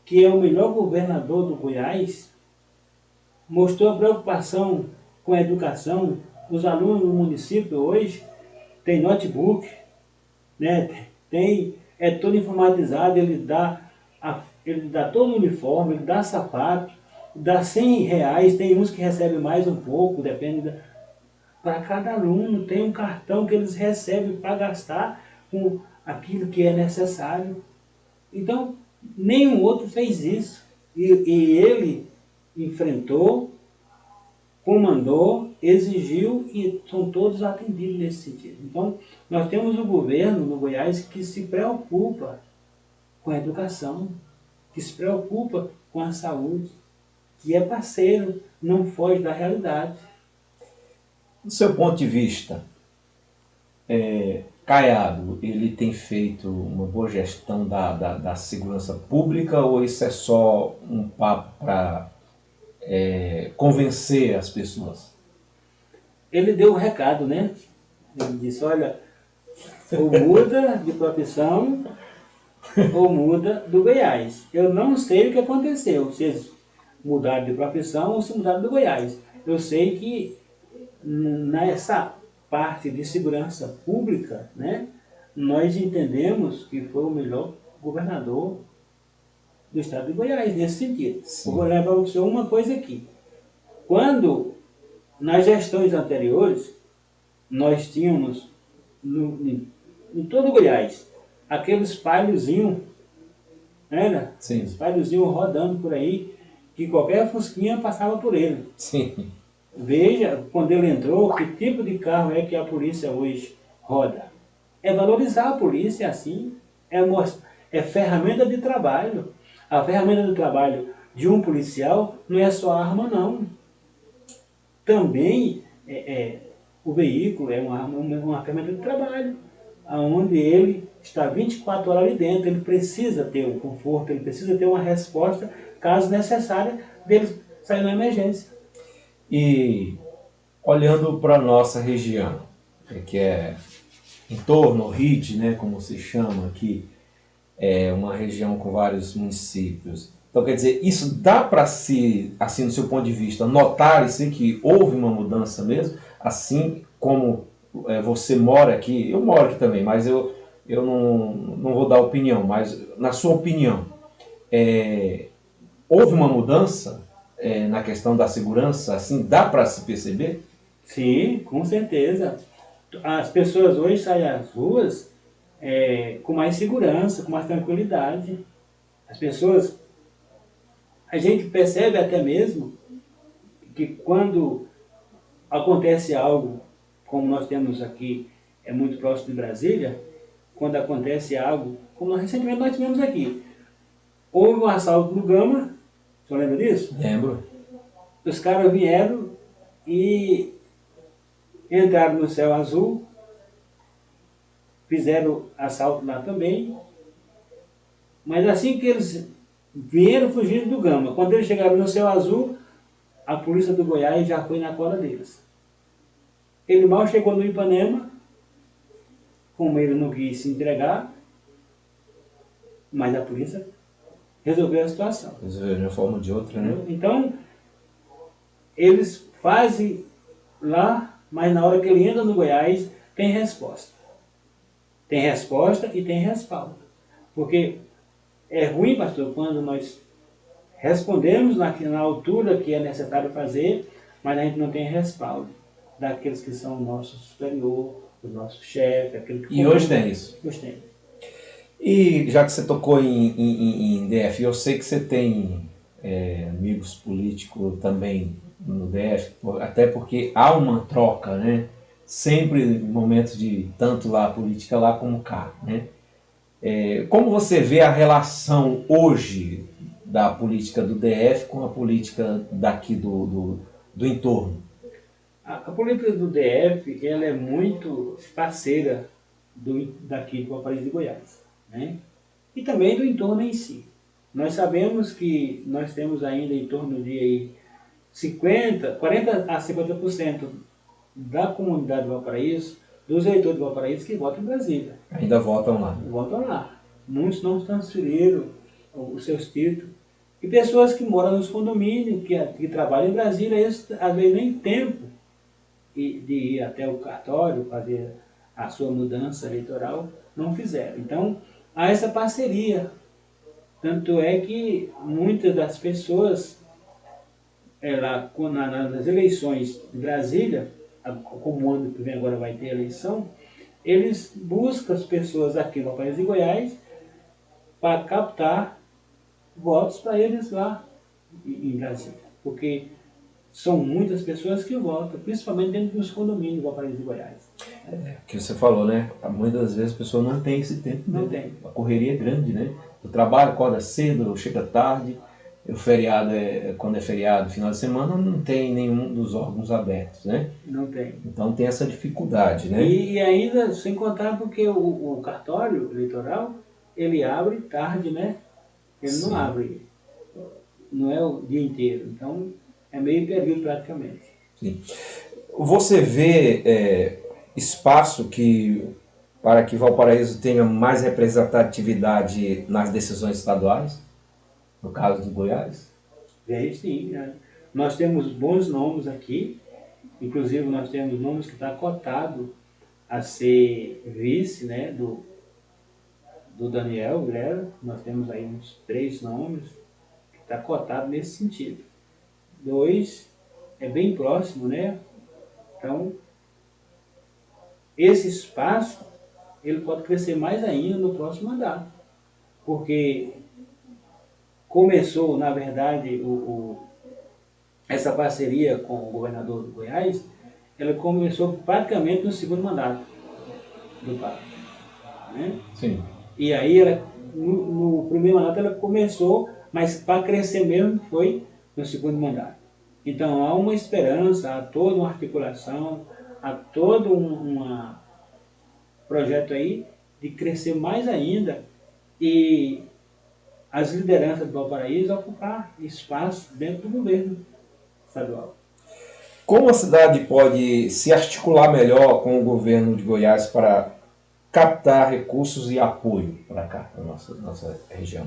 que é o melhor governador do Goiás, mostrou a preocupação com a educação. Os alunos do município hoje têm notebook, né? É todo informatizado, ele dá todo o uniforme, ele dá sapato, dá R$ 100, tem uns que recebem mais um pouco, depende para cada aluno, tem um cartão que eles recebem para gastar com aquilo que é necessário. Então, nenhum outro fez isso. E ele enfrentou, comandou, exigiu e são todos atendidos nesse sentido. Então, nós temos um governo no Goiás que se preocupa com a educação, que se preocupa com a saúde, que é parceiro, não foge da realidade. Do seu ponto de vista, Caiado, ele tem feito uma boa gestão da segurança pública ou isso é só um papo para convencer as pessoas? Ele deu o recado, né? Ele disse, olha, ou muda de profissão ou muda do Goiás. Eu não sei o que aconteceu, se eles mudaram de profissão ou se mudaram do Goiás. Eu sei que nessa parte de segurança pública, né, nós entendemos que foi o melhor governador do estado de Goiás, nesse sentido. Sim. Vou levar o senhor uma coisa aqui. Quando, nas gestões anteriores, nós tínhamos, em todo o Goiás, aqueles palhozinhos, né? Sim. Os palhozinhos rodando por aí, que qualquer fusquinha passava por ele. Sim. Veja, quando ele entrou, que tipo de carro é que a polícia hoje roda. É valorizar a polícia assim, é ferramenta de trabalho. A ferramenta de trabalho de um policial não é só arma, não. Também o veículo é uma ferramenta de trabalho, onde ele está 24 horas ali dentro, ele precisa ter o conforto, ele precisa ter uma resposta, caso necessária, dele sair na emergência. E olhando para a nossa região, que é em torno, RIT, né, como se chama aqui, é uma região com vários municípios. Então, quer dizer, isso dá para se, assim, do seu ponto de vista, notar assim, que houve uma mudança mesmo, assim como você mora aqui, eu moro aqui também, mas eu não vou dar opinião, mas na sua opinião, houve uma mudança na questão da segurança, assim, dá para se perceber? Sim, com certeza. As pessoas hoje saem às ruas com mais segurança, com mais tranquilidade. As pessoas, a gente percebe até mesmo que quando acontece algo, como nós temos aqui, é muito próximo de Brasília, quando acontece algo, como recentemente nós tivemos aqui, houve um assalto no Gama, o senhor lembra disso? Lembro. Os caras vieram e entraram no Céu Azul, fizeram assalto lá também, mas assim que eles vieram fugindo do Gama, quando eles chegaram no Céu Azul, a polícia do Goiás já foi na cola deles. Ele mal chegou no Ipanema, como ele não quis se entregar, mas a polícia resolveu a situação. Resolveu de uma forma ou de outra, né? Então, eles fazem lá, mas na hora que ele entra no Goiás, tem resposta. Tem resposta e tem respaldo. Porque é ruim, pastor, quando nós respondemos na altura que é necessário fazer, mas a gente não tem respaldo daqueles que são o nosso superior, o nosso chefe, aquele que... E hoje tem isso? Hoje tem. E já que você tocou em DF, eu sei que você tem amigos políticos também no DF, até porque há uma troca, né? Sempre em momentos de tanto lá política lá como cá, né? Como você vê a relação hoje da política do DF com a política daqui do entorno? A política do DF ela é muito parceira daqui do Valparaíso de Goiás, né? E também do entorno em si. Nós sabemos que nós temos ainda em torno de aí 40 a 50% da comunidade de Valparaíso, dos eleitores de Valparaíso que votam em Brasília. Ainda votam lá. Votam lá. Muitos não transferiram os seus títulos. E pessoas que moram nos condomínios, que trabalham em Brasília, eles às vezes nem tempo de ir até o cartório fazer a sua mudança eleitoral, não fizeram. Então, há essa parceria. Tanto é que muitas das pessoas, nas eleições de Brasília, como o ano que vem agora vai ter eleição, eles buscam as pessoas aqui no país de Goiás para captar votos para eles lá em Brasília. Porque são muitas pessoas que votam, principalmente dentro dos condomínios do país de Goiás. Que você falou, né? Muitas das vezes a pessoa não tem esse tempo. Não né? tem. A correria é grande, né? O trabalho acorda cedo, chega tarde. O feriado, quando é feriado, final de semana, não tem nenhum dos órgãos abertos, né? Não tem. Então tem essa dificuldade, né? E ainda, sem contar porque o cartório eleitoral, ele abre tarde, né? Ele Sim. não abre, não é o dia inteiro. Então, é meio período praticamente. Sim. Você vê espaço para que Valparaíso tenha mais representatividade nas decisões estaduais, no caso de Goiás? Vejo sim, né? Nós temos bons nomes aqui, inclusive nós temos nomes que está cotado a ser vice, né, do Daniel Grela. Nós temos aí uns 3 nomes que está cotado nesse sentido. 2 é bem próximo, né? Então, esse espaço ele pode crescer mais ainda no próximo mandato, porque começou, na verdade, essa parceria com o governador do Goiás, ela começou praticamente no segundo mandato do Papa, né? Sim. E aí, no primeiro mandato, ela começou, mas para crescer mesmo foi no segundo mandato. Então, há uma esperança, há toda uma articulação, há todo um projeto aí de crescer mais ainda e as lideranças do Valparaíso ocupar espaço dentro do governo estadual. Como a cidade pode se articular melhor com o governo de Goiás para captar recursos e apoio para cá, para a nossa região?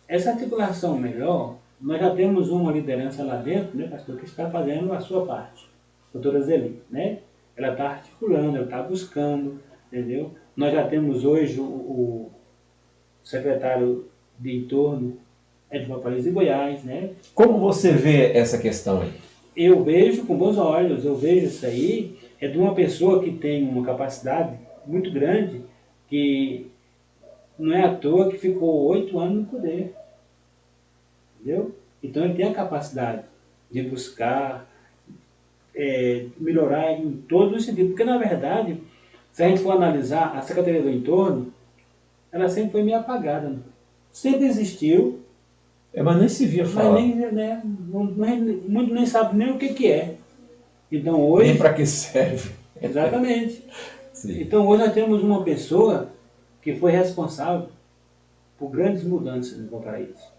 Essa articulação melhor, nós já temos uma liderança lá dentro, né, pastor, que está fazendo a sua parte, a doutora Zeli, né? Ela está articulando, ela está buscando, entendeu? Nós já temos hoje o secretário de entorno de Valparaíso e Goiás, né? Como você vê essa questão aí? Eu vejo com bons olhos, eu vejo isso aí, é de uma pessoa que tem uma capacidade muito grande, que não é à toa que ficou 8 anos no poder, entendeu? Então ele tem a capacidade de buscar melhorar em todos os sentidos, porque na verdade, se a gente for analisar a Secretaria do Entorno, ela sempre foi meio apagada, né? Sempre existiu, Mas nem se via mas falar. nem, né, muito nem sabe nem o que é. Então hoje... Nem para que serve. Exatamente. Sim. Então hoje nós temos uma pessoa que foi responsável por grandes mudanças no Valparaíso.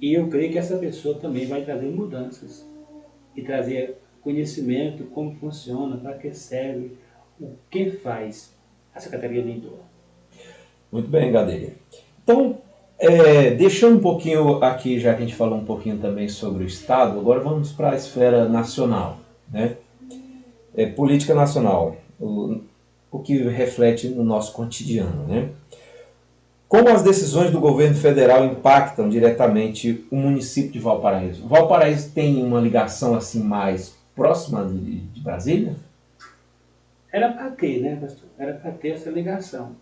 E eu creio que essa pessoa também vai trazer mudanças e trazer conhecimento, como funciona, para que serve, o que faz a Secretaria de Entorno. Muito bem, Gadelha. Então, deixando um pouquinho aqui, já que a gente falou um pouquinho também sobre o Estado, agora vamos para a esfera nacional, né? Política nacional, o que reflete no nosso cotidiano, né? Como as decisões do governo federal impactam diretamente o município de Valparaíso? Valparaíso tem uma ligação assim mais próxima de Brasília? Era para ter, né, pastor? Era para ter essa ligação,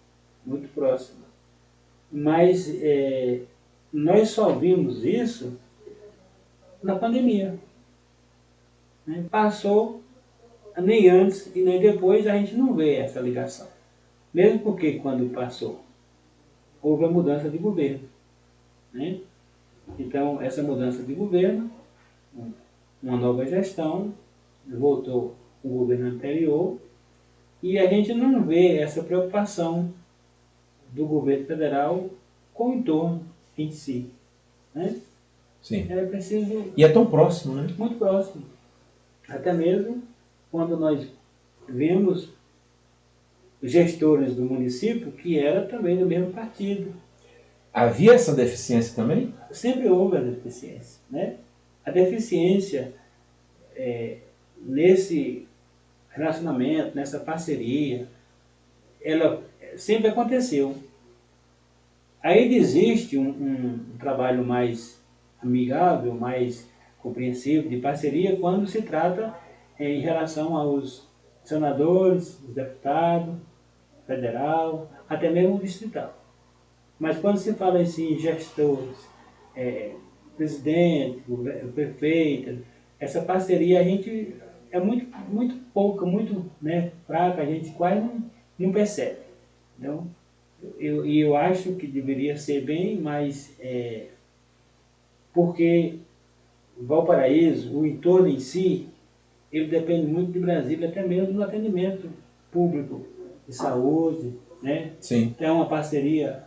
muito próxima. Mas nós só vimos isso na pandemia, né? Passou, nem antes e nem depois a gente não vê essa ligação. Mesmo porque quando passou, houve a mudança de governo, né? Então, essa mudança de governo, uma nova gestão, voltou o governo anterior, e a gente não vê essa preocupação do governo federal com o entorno em si, né? Sim. Era preciso, E é tão próximo, né? muito próximo, até mesmo quando nós vemos gestores do município que era também do mesmo partido. Havia essa deficiência também? Sempre houve a deficiência, né? A deficiência nesse relacionamento, nessa parceria, ela sempre aconteceu. Aí existe um trabalho mais amigável, mais compreensivo, de parceria, quando se trata em relação aos senadores, os deputados, federal, até mesmo distrital. Mas quando se fala assim, gestores, presidente, prefeito, essa parceria a gente é muito pouca, muito, né, fraca, a gente quase não percebe. Então, eu acho que deveria ser bem mais, porque Valparaíso, o entorno em si, ele depende muito de Brasília, até mesmo no atendimento público de saúde, né? Sim. Tem uma parceria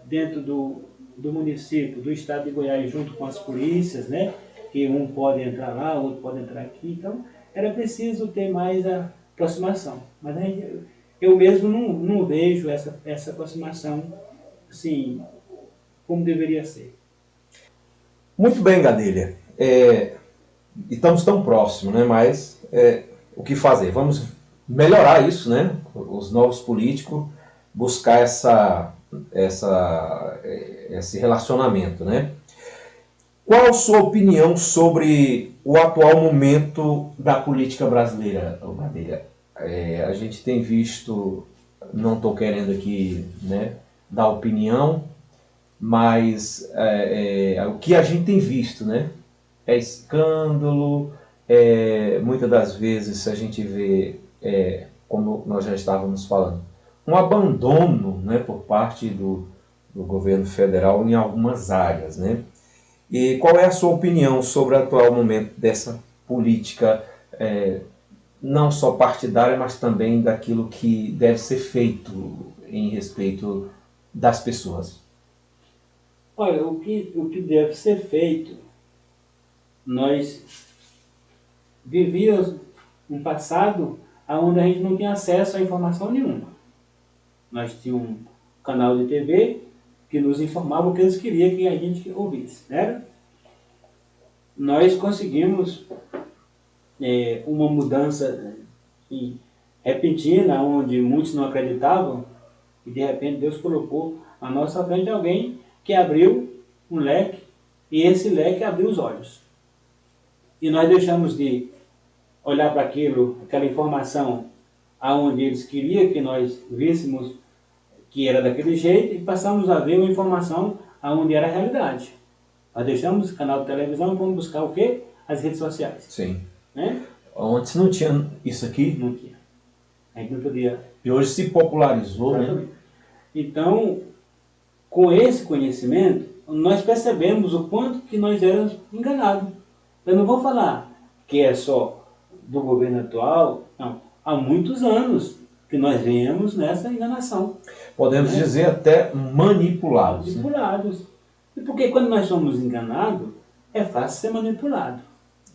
dentro do município, do estado de Goiás, junto com as polícias, né? Que um pode entrar lá, outro pode entrar aqui. Então, era preciso ter mais a aproximação. Mas eu mesmo não vejo essa aproximação, assim, como deveria ser. Muito bem, Gadelha. Estamos tão próximos, né? Mas o que fazer? Vamos melhorar isso, né? Os novos políticos buscar esse relacionamento, né? Qual a sua opinião sobre o atual momento da política brasileira, Gadelha? A gente tem visto, não estou querendo aqui, né, dar opinião, mas o que a gente tem visto, né? É escândalo, muitas das vezes a gente vê, como nós já estávamos falando, um abandono, né, por parte do governo federal em algumas áreas, né? E qual é a sua opinião sobre o atual momento dessa política, não só partidária, mas também daquilo que deve ser feito em respeito das pessoas? Olha, o que deve ser feito, nós vivíamos um passado onde a gente não tinha acesso a informação nenhuma. Nós tínhamos um canal de TV que nos informava o que eles queriam que a gente ouvisse, né? Nós conseguimos uma mudança repentina, onde muitos não acreditavam, e de repente Deus colocou à nossa frente alguém que abriu um leque, e esse leque abriu os olhos. E nós deixamos de olhar para aquela informação aonde eles queriam que nós víssemos que era daquele jeito, e passamos a ver uma informação aonde era a realidade. Nós deixamos o canal de televisão e vamos buscar o quê? As redes sociais. Sim. Né? Antes não tinha isso aqui. Não tinha. A gente não podia. E hoje se popularizou, Exatamente. né? Então, com esse conhecimento, nós percebemos o quanto que nós éramos enganados. Eu não vou falar que é só do governo atual, não. Há muitos anos que nós vemos nessa enganação. Podemos dizer até manipulados. Manipulados. E porque quando nós somos enganados, é fácil ser manipulado.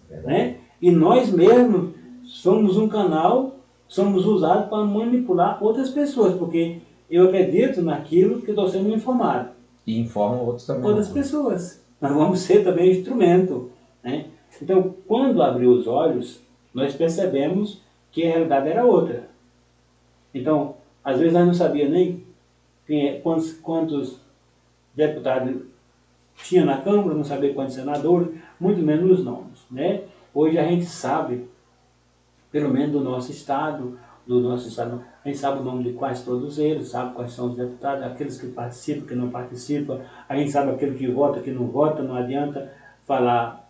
Né? E nós mesmos somos um canal, somos usados para manipular outras pessoas, porque eu acredito naquilo que estou sendo informado. E informam outros também. Outras pessoas. Nós vamos ser também instrumento. Né? Então, quando abriu os olhos, nós percebemos que a realidade era outra. Então, às vezes nós não sabíamos nem quantos deputados tinha na Câmara, não sabia quantos senadores, muito menos os nomes. Né? Hoje a gente sabe, pelo menos do nosso estado, a gente sabe o nome de quase todos eles, sabe quais são os deputados, aqueles que participam, que não participam, a gente sabe aquele que vota, que não vota, não adianta falar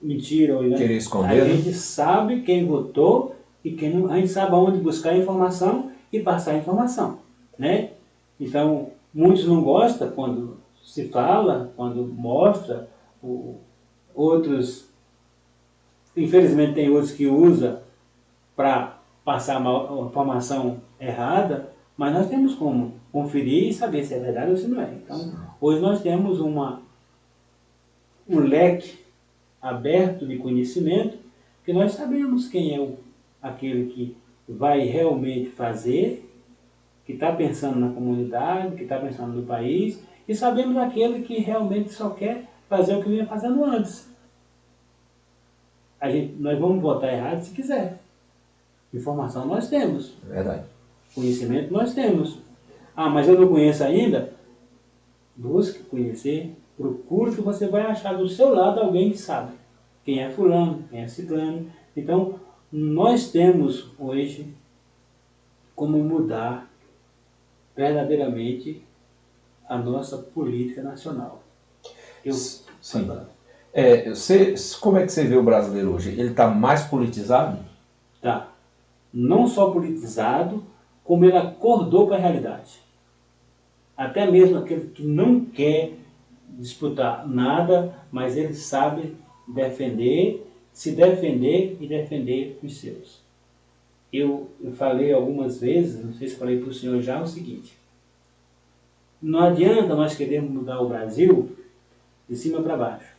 mentira ou querer esconder. A gente sabe quem votou e quem não, a gente sabe aonde buscar a informação e passar a informação. Né? Então, muitos não gostam quando se fala, quando mostra, outros Infelizmente tem outros que usam para passar uma informação errada, mas nós temos como conferir e saber se é verdade ou se não é. Então, hoje nós temos um leque aberto de conhecimento, que nós sabemos quem é aquele que vai realmente fazer, que está pensando na comunidade, que está pensando no país, e sabemos aquele que realmente só quer fazer o que vinha fazendo antes. Nós vamos votar errado se quiser. Informação nós temos. Verdade. Conhecimento nós temos. Ah, mas eu não conheço ainda? Busque conhecer, procure que você vai achar do seu lado alguém que sabe. Quem é fulano, quem é ciclano. Então, nós temos hoje como mudar verdadeiramente a nossa política nacional. Sim. Como é que você vê o brasileiro hoje? Ele está mais politizado? Tá. Não só politizado, como ele acordou para a realidade. Até mesmo aquele que não quer disputar nada, mas ele sabe se defender e defender os seus. Eu falei algumas vezes, não sei se falei para o senhor já, o seguinte: não adianta nós queremos mudar o Brasil de cima para baixo.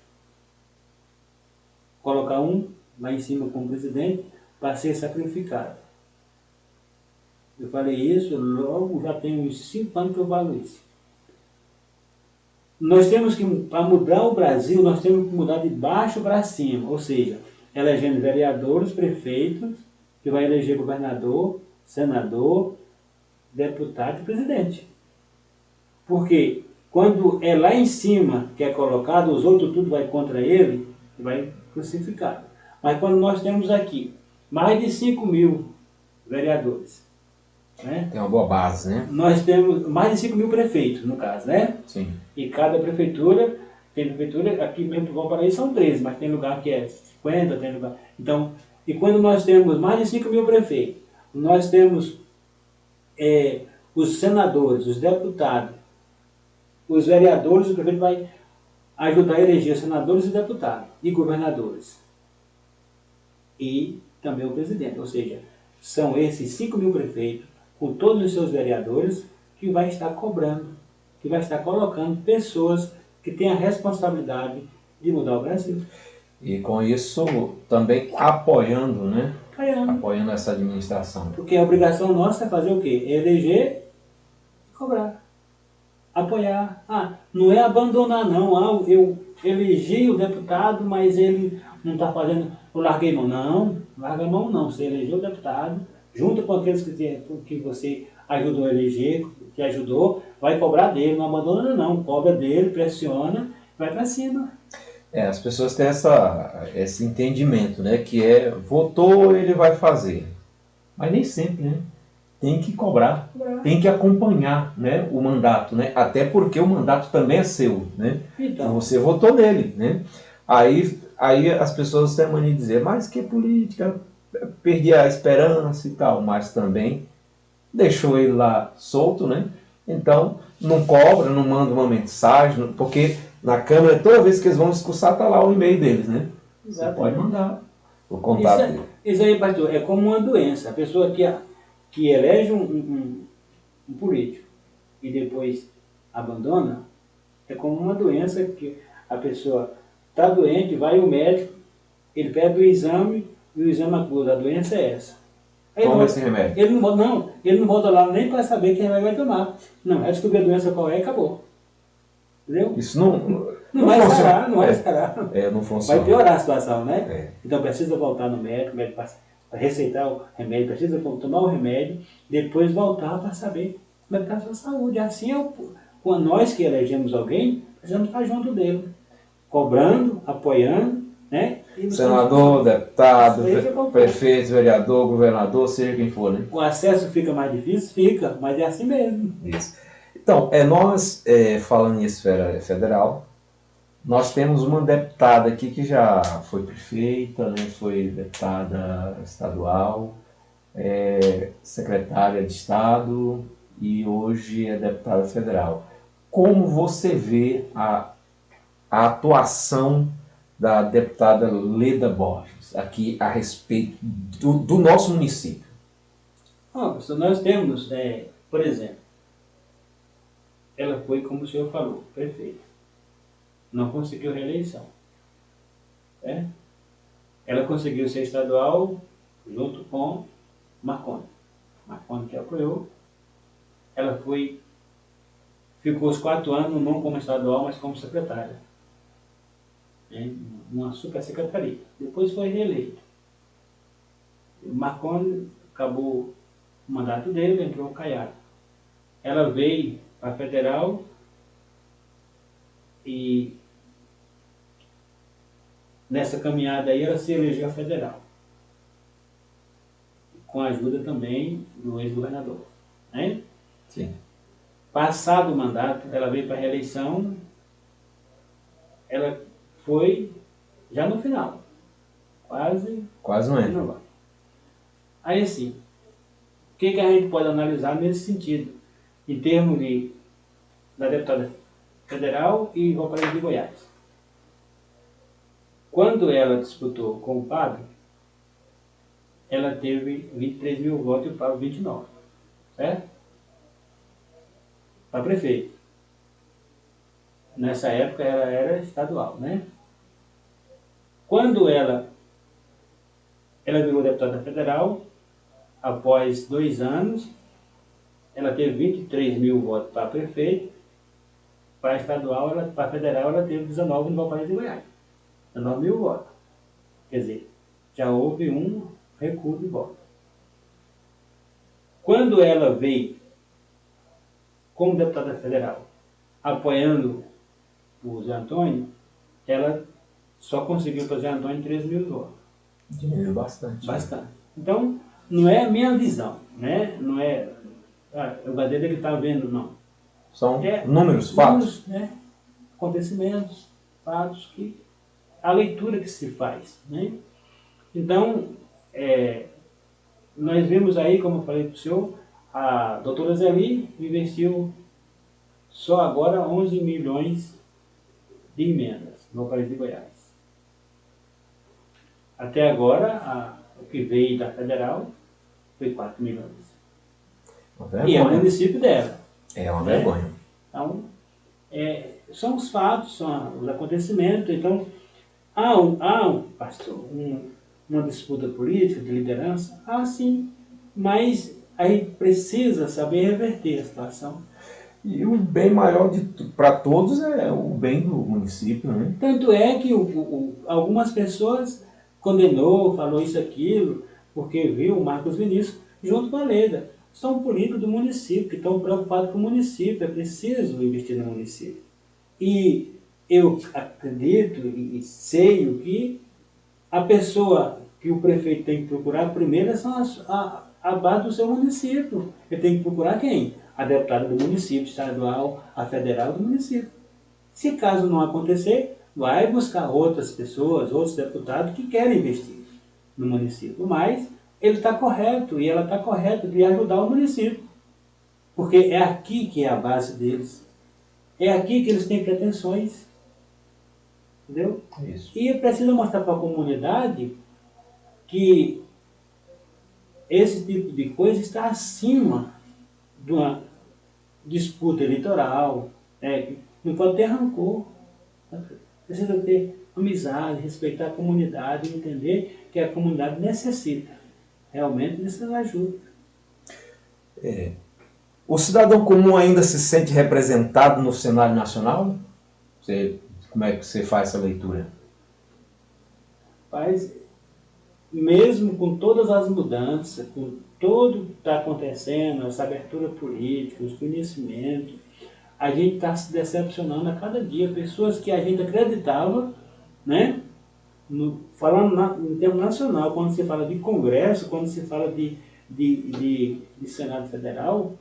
Colocar um lá em cima como presidente para ser sacrificado. Eu falei isso, logo já tem uns 5 anos que eu falo isso. Nós temos que, para mudar o Brasil, nós temos que mudar de baixo para cima, ou seja, elegendo vereadores, prefeitos, que vai eleger governador, senador, deputado e presidente. Porque quando é lá em cima que é colocado, os outros tudo vai contra ele e vai crucificado. Mas quando nós temos aqui mais de 5.000 vereadores, né? Tem uma boa base, né? Nós temos mais de 5.000 prefeitos, no caso, né? Sim. E cada prefeitura, tem prefeitura, aqui mesmo para o Paraíso são 13, mas tem lugar que é 50, tem lugar... Então, e quando nós temos mais de 5.000 prefeitos, nós temos os senadores, os deputados, os vereadores, o prefeito vai ajudar a eleger senadores e deputados, e governadores. E também o presidente, ou seja, são esses 5.000 prefeitos, com todos os seus vereadores, que vai estar cobrando, que vai estar colocando pessoas que têm a responsabilidade de mudar o Brasil. E com isso também apoiando, né? Apoiando essa administração. Porque a obrigação nossa é fazer o quê? Eleger e cobrar. Apoiar. Não é abandonar não. Eu elegi o deputado, mas ele não está fazendo, eu larguei mão. Não, larga mão não. Você elegeu o deputado, junto com aqueles que você ajudou a eleger, que ajudou, vai cobrar dele, não abandona não. Cobra dele, pressiona, vai para cima. As pessoas têm esse entendimento, né? Que votou, ele vai fazer. Mas nem sempre, né? Tem que cobrar, tem que acompanhar, né, o mandato, né? Até porque o mandato também é seu, né? Então você votou nele, né? Aí as pessoas têm a mania de dizer, mas que política, perdi a esperança e tal, mas também deixou ele lá solto, né? Então não cobra, não manda uma mensagem, porque na Câmara, toda vez que eles vão discursar, está lá o e-mail deles, né? Você pode mandar o contato dele. Isso aí, pastor, é como uma doença. A pessoa que elege um político e depois abandona, é como uma doença que a pessoa está doente, vai ao médico, ele pede o exame e o exame acusa, a doença é essa. Toma esse remédio. Ele não volta lá nem para saber que remédio vai tomar. Não, é descobrir a doença qual é e acabou. Entendeu? Isso não vai escalar, não vai escalar. Não funciona. Vai piorar a situação, né? Então precisa voltar no médico, o médico para receitar o remédio, precisa tomar o remédio, depois voltar para saber como é que está a sua saúde. Assim quando nós que elegemos alguém, precisamos estar junto dele, cobrando, apoiando, né? Senador, deputado, prefeito, vereador, governador, seja quem for, né? O acesso fica mais difícil? Fica, mas é assim mesmo. Isso. Então, nós, falando em esfera federal, nós temos uma deputada aqui que já foi prefeita, né, foi deputada estadual, secretária de Estado e hoje é deputada federal. Como você vê a atuação da deputada Leda Borges, aqui a respeito do nosso município? Nós temos, por exemplo, ela foi, como o senhor falou, prefeita. Não conseguiu reeleição. Né? Ela conseguiu ser estadual junto com Marconi. Marconi que apoiou. Ela ficou os 4 anos, não como estadual, mas como secretária. Uma super secretaria. Depois foi reeleito. Marconi acabou o mandato dele, entrou o Caiado. Ela veio para a federal e nessa caminhada aí ela se elegeu a federal. Com a ajuda também do ex-governador. Né? Sim. Passado o mandato, ela veio para a reeleição, ela foi já no final. Quase não entra. Aí assim, o que a gente pode analisar nesse sentido? Em termos da deputada federal e Valparaíso de Goiás. Quando ela disputou com o Pablo, ela teve 23 mil votos e o Pablo 29. Certo? Para prefeito. Nessa época ela era estadual, né? Quando ela virou deputada federal, após 2 anos, ela teve 23 mil votos para prefeito, para estadual, para federal ela teve 19 no Valparaíso de Goiás. 19 mil votos. Quer dizer, já houve um recuo de votos. Quando ela veio como deputada federal, apoiando o Zé Antônio, ela só conseguiu para o Zé Antônio 3 mil votos. Diminuiu bastante. Bastante. Então, não é a minha visão, né? Não é o Gadelha que está vendo, não. São números, fatos. Né? Acontecimentos, fatos, a leitura que se faz. Né? Então, nós vimos aí, como eu falei para o senhor, a doutora Zeli investiu só agora 11 milhões de emendas no País de Goiás. Até agora, o que veio da federal foi 4 milhões. E é o município dela. É uma vergonha. Então, são os fatos, são os acontecimentos. Então, pastor, uma disputa política, de liderança? Sim, mas a gente precisa saber reverter a situação. E o bem maior para todos é o bem do município, né? Tanto é que algumas pessoas condenou, falou isso, aquilo, porque viu o Marcos Vinícius junto com a Leda. São políticos do município, que estão preocupados com o município, é preciso investir no município. E eu acredito e sei o que a pessoa que o prefeito tem que procurar primeiro são a base do seu município. Ele tem que procurar quem? A deputada do município, estadual, a federal do município. Se caso não acontecer, vai buscar outras pessoas, outros deputados que querem investir no município. Mas ele está correto e ela está correta de ajudar o município. Porque é aqui que é a base deles. É aqui que eles têm pretensões. Entendeu? Isso. E precisa mostrar para a comunidade que esse tipo de coisa está acima de uma disputa eleitoral. Não pode ter rancor. Precisa ter amizade, respeitar a comunidade e entender que a comunidade necessita realmente dessa ajuda. O cidadão comum ainda se sente representado no cenário nacional? Como é que você faz essa leitura? Mesmo com todas as mudanças, com tudo que está acontecendo, essa abertura política, os conhecimentos, a gente está se decepcionando a cada dia. Pessoas que a gente acreditava, né? Falando em termo nacional, quando se fala de Congresso, quando se fala de Senado Federal,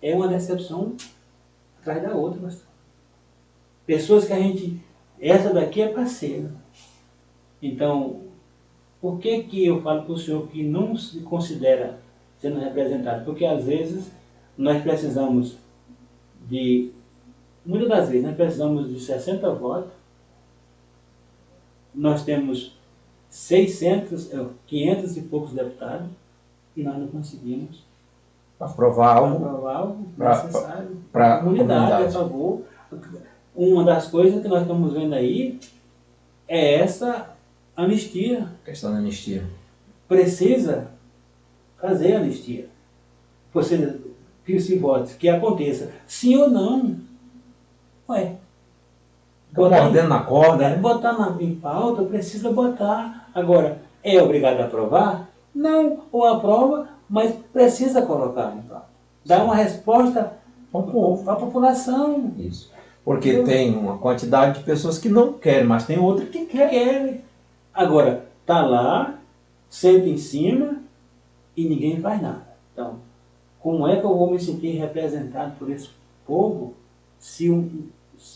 é uma decepção atrás da outra. Pessoas que essa daqui é parceira. Então, por que eu falo para o senhor que não se considera sendo representado? Porque às vezes nós precisamos muitas das vezes nós precisamos de 60 votos nós temos 600, 500 e poucos deputados e nós não conseguimos Aprovar algo algo pra- necessário pra a comunidade, a comunidade. favor. Uma das coisas que nós estamos vendo aí é essa anistia. Questão da anistia. Precisa fazer anistia. Você, que se vote, que aconteça. Sim ou não? Ué. Estão mordendo na corda, né? Botar em pauta, precisa botar. Agora, é obrigado a aprovar? Não. Ou aprova, mas precisa colocar em pauta. Dar uma resposta Ao povo. à população. Isso. Porque tem uma quantidade de pessoas que não querem, mas tem outra que quer. Quer. Agora, tá lá, senta em cima e ninguém faz nada. Então, como é que eu vou me sentir representado por esse povo se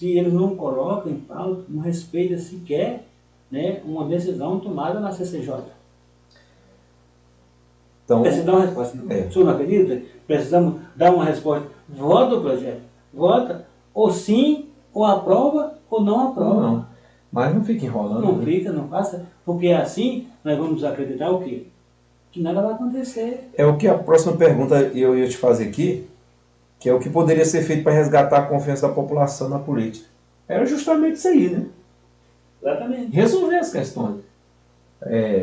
eles não colocam em pauta, não respeitam sequer, né, uma decisão tomada na CCJ? Então, Precisa dar uma resposta. O senhor não acredita? Precisamos dar uma resposta. Vota o projeto. Vota. Ou sim, ou aprova, ou não aprova. não. Mas não fica enrolando. Não né? fica, não passa. Porque assim nós vamos acreditar o quê? Que nada vai acontecer. É o que a próxima pergunta eu ia te fazer aqui, que é o que poderia ser feito para resgatar a confiança da população na política. Era justamente isso aí, né? Exatamente. Resolver as questões.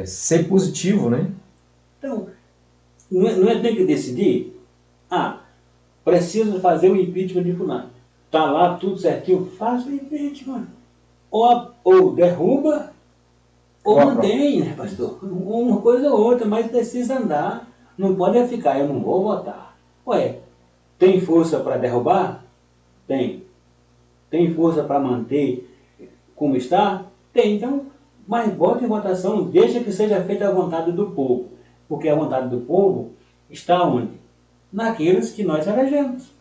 Ser positivo, né? Então, não é ter que decidir? Preciso fazer o impeachment de fulano. Está lá tudo certinho, faz o impeachment. Ou derruba, ou Ou mantém, né, pastor? Uma coisa ou outra, mas precisa andar. Não pode ficar, eu não vou votar. Ué, tem força para derrubar? Tem. Tem força para manter como está? Tem. Então, mas bota em votação, deixa que seja feita a vontade do povo. Porque a vontade do povo está onde? Naqueles que nós elegemos.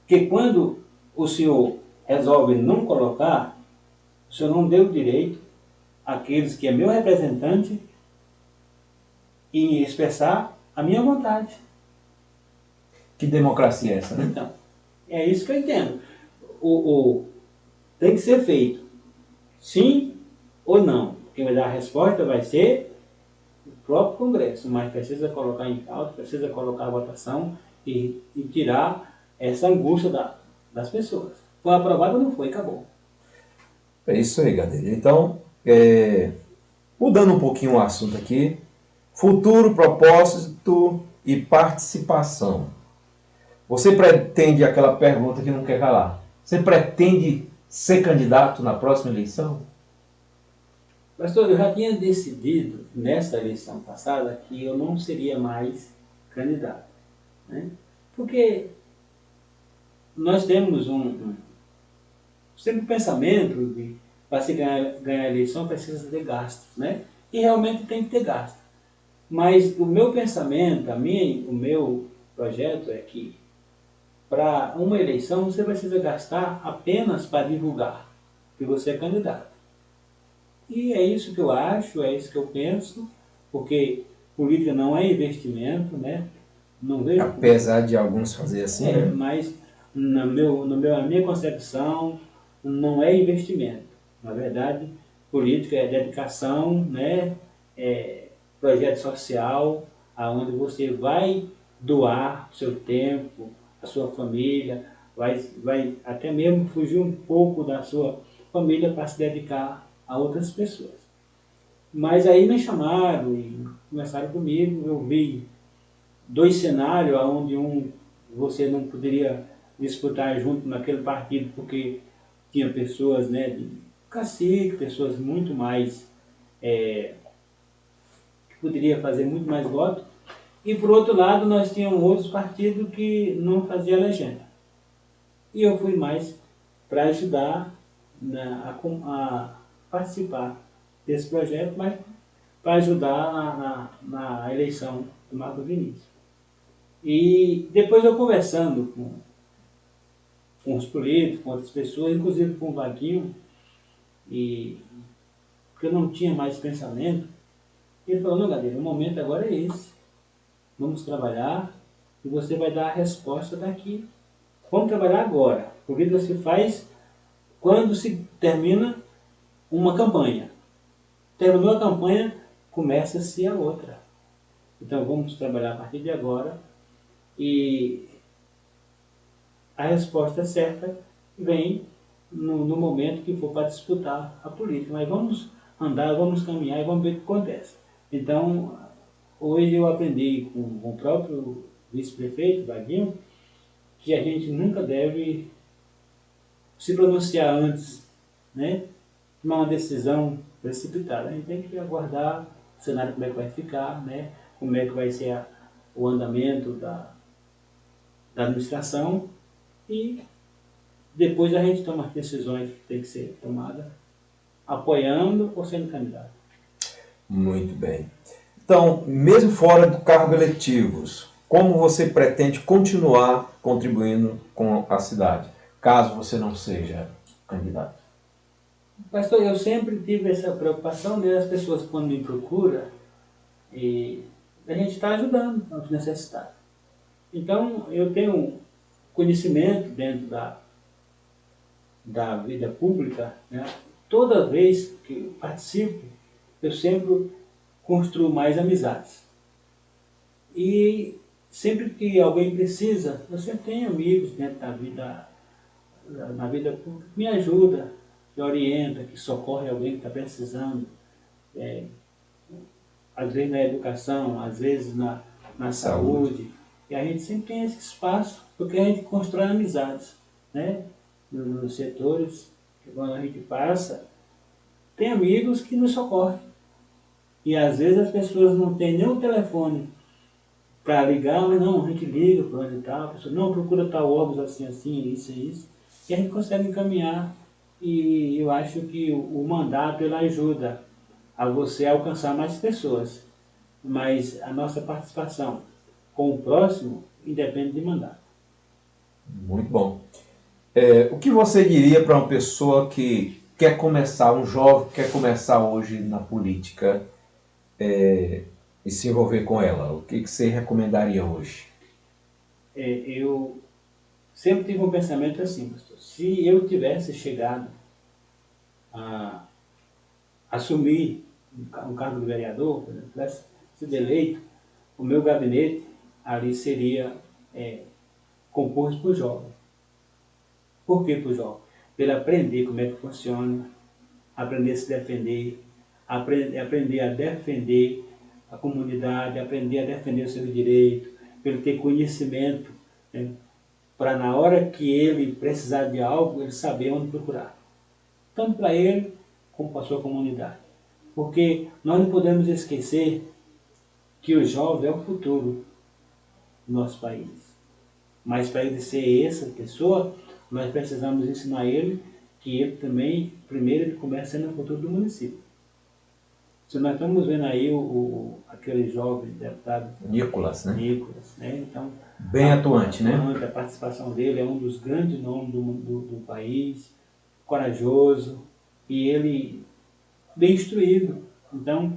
Porque quando o senhor resolve não colocar, o senhor não deu direito àqueles que é meu representante em expressar a minha vontade. Que democracia é essa, né? Então, é isso que eu entendo. Tem que ser feito. Sim ou não. Quem vai dar a resposta vai ser o próprio Congresso, mas precisa colocar em pauta, precisa colocar a votação e tirar essa angústia das pessoas. Foi aprovado ou não foi, acabou. É isso aí, Gadelha. Então, mudando um pouquinho o assunto aqui, futuro, propósito e participação. Você pretende aquela pergunta que não quer calar? Você pretende ser candidato na próxima eleição? Pastor, eu já tinha decidido, nessa eleição passada, que eu não seria mais candidato. Né? Porque nós temos sempre um pensamento de para se ganhar a eleição precisa ter gastos, né? E realmente tem que ter gasto. Mas o meu pensamento, o meu projeto é que para uma eleição você precisa gastar apenas para divulgar que você é candidato. E é isso que eu acho, é isso que eu penso, porque política não é investimento, né? Não vejo. Apesar de alguns fazer assim, né? Mas na minha concepção não é investimento. Na verdade, política é dedicação, né? É projeto social, aonde você vai doar seu tempo, a sua família, vai até mesmo fugir um pouco da sua família para se dedicar a outras pessoas. Mas aí me chamaram e conversaram comigo, eu vi dois cenários onde você não poderia disputar junto naquele partido porque tinha pessoas, né, de cacique, pessoas muito mais que poderia fazer muito mais votos, e por outro lado nós tínhamos outros partidos que não faziam legenda. E eu fui mais para ajudar a participar desse projeto, mas para ajudar na eleição do Marco Vinícius. E depois eu conversando com os políticos, com outras pessoas, inclusive com o Vaguinho, porque eu não tinha mais pensamento, ele falou, não, Gadeira, o momento agora é esse. Vamos trabalhar e você vai dar a resposta daqui. Vamos trabalhar agora. Política se faz quando se termina uma campanha. Terminou a campanha, começa-se a outra. Então vamos trabalhar a partir de agora e a resposta certa vem no momento que for para disputar a política. Mas vamos andar, vamos caminhar e vamos ver o que acontece. Então, hoje eu aprendi com o próprio vice-prefeito, Vaguinho, que a gente nunca deve se pronunciar antes, né? Tomar uma decisão precipitada. A gente tem que aguardar o cenário, como é que vai ficar, né? Como é que vai ser o andamento da administração e depois a gente toma as decisões que tem que ser tomadas, apoiando ou sendo candidato. Muito bem. Então, mesmo fora do cargo eletivos, como você pretende continuar contribuindo com a cidade, caso você não seja candidato? Pastor, eu sempre tive essa preocupação das pessoas quando me procuram e a gente está ajudando aos necessitados. Então, eu tenho conhecimento dentro da vida pública, né? Toda vez que participo, eu sempre construo mais amizades. E sempre que alguém precisa, eu sempre tenho amigos dentro na vida pública que me ajuda, que orienta, que socorre alguém que está precisando. Às vezes na educação, às vezes na saúde. E a gente sempre tem esse espaço, porque a gente constrói amizades, né? Nos setores, que quando a gente passa, tem amigos que nos socorrem. E às vezes as pessoas não têm nem o telefone para ligar, mas não, a gente liga para onde está, a pessoa não procura tal órgão assim, assim, isso e isso. E a gente consegue encaminhar. E eu acho que o mandato ele ajuda a você alcançar mais pessoas. Mas a nossa participação com o próximo independe de mandato. Muito bom. O que você diria para uma pessoa que quer começar, um jovem que quer começar hoje na política e se envolver com ela? O que você recomendaria hoje? Eu sempre tive um pensamento assim, pastor. Se eu tivesse chegado a assumir um cargo de vereador, por exemplo, tivesse sido eleito, o meu gabinete ali seria composto por jovens. Por que por jovem? Para ele aprender como é que funciona, aprender a se defender, aprender a defender a comunidade, aprender a defender o seu direito, para ele ter conhecimento, né? Para na hora que ele precisar de algo, ele saber onde procurar. Tanto para ele, como para a sua comunidade. Porque nós não podemos esquecer que o jovem é o futuro do nosso país. Mas para ele ser essa pessoa, nós precisamos ensinar ele que ele também, primeiro, ele começa sendo o futuro do município. Se nós estamos vendo aí aquele jovem deputado Nicolas, né? Nicolas, né? Então, bem atuante, né? A participação dele é um dos grandes nomes do país, corajoso e ele bem instruído. Então,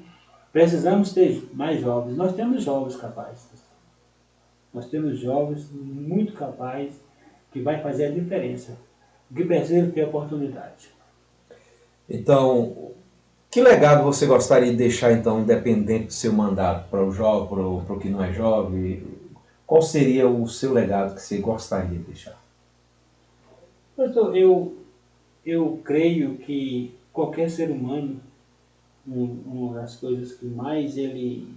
precisamos ter mais jovens. Nós temos jovens capazes. Nós temos jovens muito capazes que vai fazer a diferença. O que precisa é ter oportunidade. Então, que legado você gostaria de deixar, então, independente do seu mandato, para o jovem, para o que não é jovem? Qual seria o seu legado que você gostaria de deixar? Pastor, eu creio que qualquer ser humano, uma das coisas que mais ele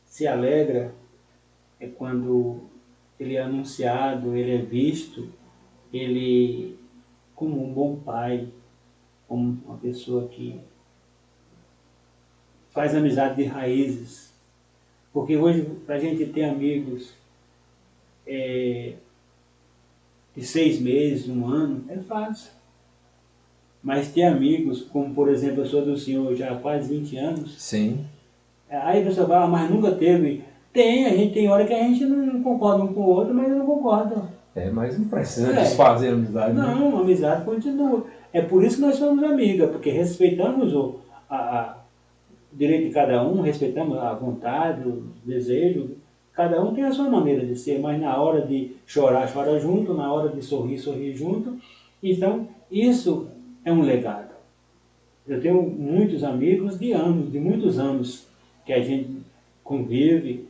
se alegra é quando ele é anunciado, ele é visto, ele como um bom pai, como uma pessoa que faz amizade de raízes. Porque hoje, para a gente ter amigos de 6 meses, 1 ano, é fácil. Mas ter amigos, como por exemplo, eu sou do senhor já há quase 20 anos. Sim. Aí a pessoa fala, mas nunca teve. A gente tem hora que a gente não concorda um com o outro, mas não concorda. Mas não precisa desfazer a amizade. Não, né? a amizade continua. É por isso que nós somos amigas, porque respeitamos o direito de cada um, respeitamos a vontade, o desejo. Cada um tem a sua maneira de ser, mas na hora de chorar, chora junto, na hora de sorrir, sorrir junto. Então, isso é um legado. Eu tenho muitos amigos de anos, de muitos anos, que a gente convive.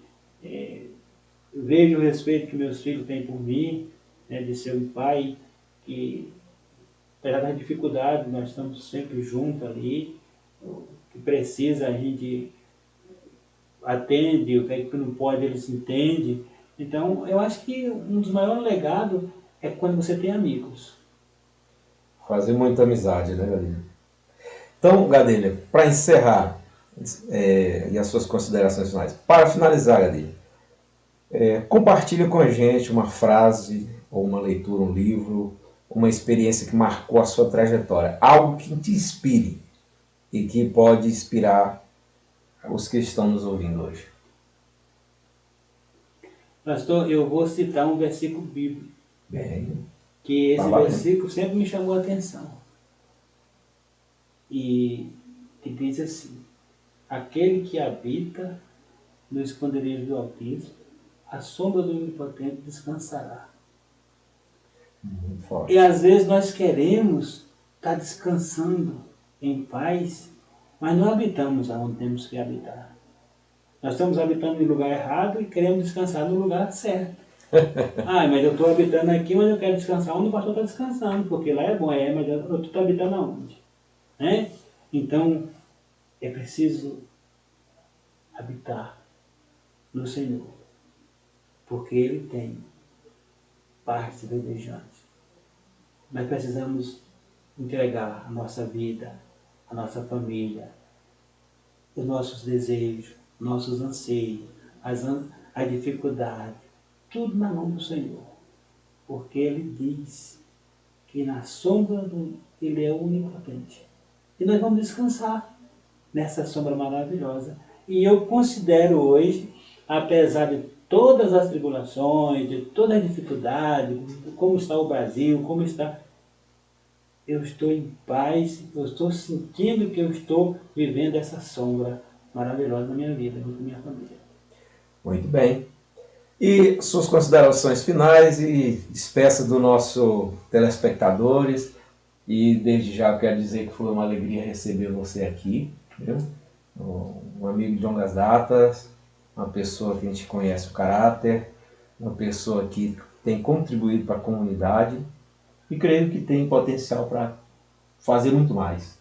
Vejo o respeito que meus filhos têm por mim, né, de ser um pai que, apesar das dificuldades, nós estamos sempre juntos ali. O que precisa a gente atende, o que é que não pode eles entendem. Então, eu acho que um dos maiores legados é quando você tem amigos. Fazer muita amizade, né, Gadelha? Então, Gadelha, para encerrar, e as suas considerações finais. Para finalizar, Gadelha, compartilhe com a gente uma frase, ou uma leitura, um livro, uma experiência que marcou a sua trajetória. Algo que te inspire e que pode inspirar os que estão nos ouvindo hoje. Pastor, eu vou citar um versículo bíblico, Bem, que esse tá versículo sempre me chamou a atenção. E que diz assim: aquele que habita no esconderijo do Altíssimo, a sombra do Onipotente descansará. muito forte. E às vezes nós queremos estar descansando em paz, mas não habitamos aonde temos que habitar. Nós estamos habitando em lugar errado e queremos descansar no lugar certo. Mas eu estou habitando aqui, mas eu quero descansar onde o pastor está descansando, porque lá é bom, mas eu estou habitando aonde? Né? Então, é preciso habitar no Senhor, porque Ele tem parte verdejante. Nós precisamos entregar a nossa vida, a nossa família, os nossos desejos, nossos anseios, a dificuldade, tudo na mão do Senhor. Porque Ele diz que na sombra Ele é onipotente. E nós vamos descansar nessa sombra maravilhosa. E eu considero hoje, apesar de todas as tribulações, de toda a dificuldade, como está o Brasil, como está... Eu estou em paz, eu estou sentindo que eu estou vivendo essa sombra maravilhosa na minha vida, na minha família. Muito bem. E suas considerações finais e despeça do nosso telespectadores. E desde já eu quero dizer que foi uma alegria receber você aqui, viu? Um amigo de longas datas, uma pessoa que a gente conhece o caráter, uma pessoa que tem contribuído para a comunidade e creio que tem potencial para fazer muito mais.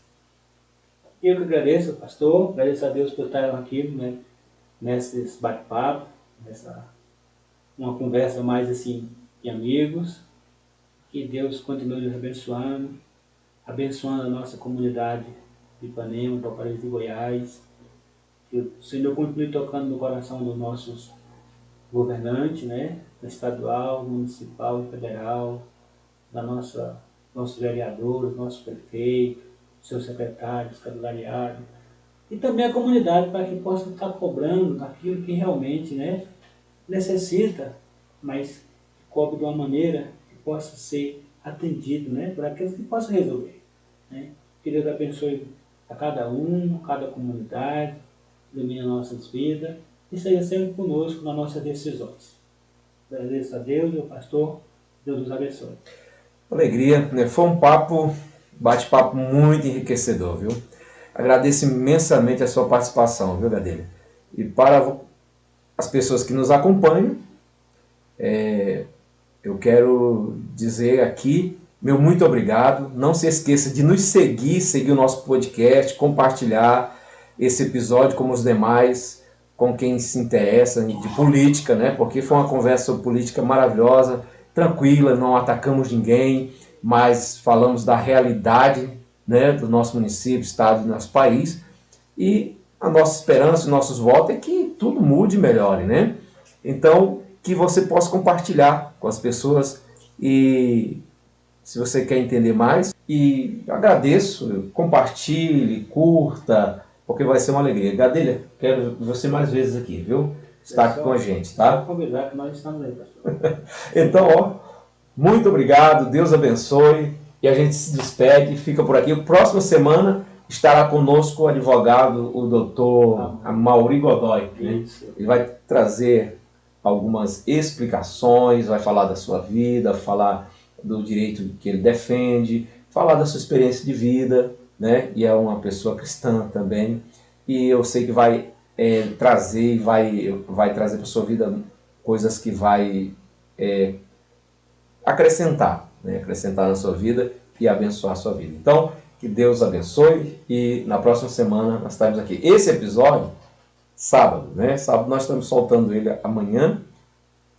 Eu que agradeço, pastor, agradeço a Deus por estar aqui, né, nesse bate-papo, uma conversa mais assim de amigos. Que Deus continue nos abençoando, abençoando a nossa comunidade de Ipanema, do Paraíso de Goiás. Que o Senhor continue tocando no coração dos nossos governantes, né, estadual, municipal e federal, da nossos vereadores, nossos prefeitos, seus secretários, secretariado, e também a comunidade, para que possa estar cobrando aquilo que realmente, né, necessita, mas cobre de uma maneira que possa ser atendido, né, por aqueles que possam resolver. Né. Que Deus abençoe a cada um, cada comunidade, ilumine nossas vidas e esteja sempre conosco nas nossas decisões. Agradeço a Deus e ao pastor. Deus nos abençoe. Alegria, né? Foi um bate-papo muito enriquecedor, viu? Agradeço imensamente a sua participação, viu, Gadelha? E para as pessoas que nos acompanham, eu quero dizer aqui, meu muito obrigado. Não se esqueça de nos seguir o nosso podcast, compartilhar esse episódio como os demais, com quem se interessa de política, né? Porque foi uma conversa sobre política maravilhosa, tranquila, não atacamos ninguém, mas falamos da realidade, né, do nosso município, estado e nosso país. E a nossa esperança, nossos votos é que tudo mude e melhore, né? Então, que você possa compartilhar com as pessoas e se você quer entender mais. E agradeço, compartilhe, curta, porque vai ser uma alegria. Gadelha, quero você mais vezes aqui, viu? Está aqui com a gente, tá? Só convidar que nós estamos aí, pastor. Então, ó, muito obrigado, Deus abençoe e a gente se despede e fica por aqui. Próxima semana estará conosco o advogado, o doutor Mauri Godoy. Né? Ele vai trazer algumas explicações, vai falar da sua vida, falar do direito que ele defende, falar da sua experiência de vida né? E é uma pessoa cristã também. E eu sei que vai trazer, vai trazer para a sua vida coisas que vai acrescentar, né? Acrescentar na sua vida e abençoar a sua vida. Então, que Deus abençoe e na próxima semana nós estaremos aqui. Esse episódio, sábado, né? Sábado nós estamos soltando ele amanhã.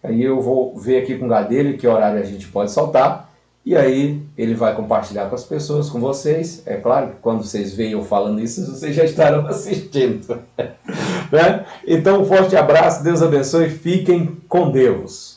Aí eu vou ver aqui com o Gadelha que horário a gente pode soltar. E aí ele vai compartilhar com as pessoas, com vocês. É claro que quando vocês veem eu falando isso, vocês já estarão assistindo. Né? Então um forte abraço, Deus abençoe, fiquem com Deus.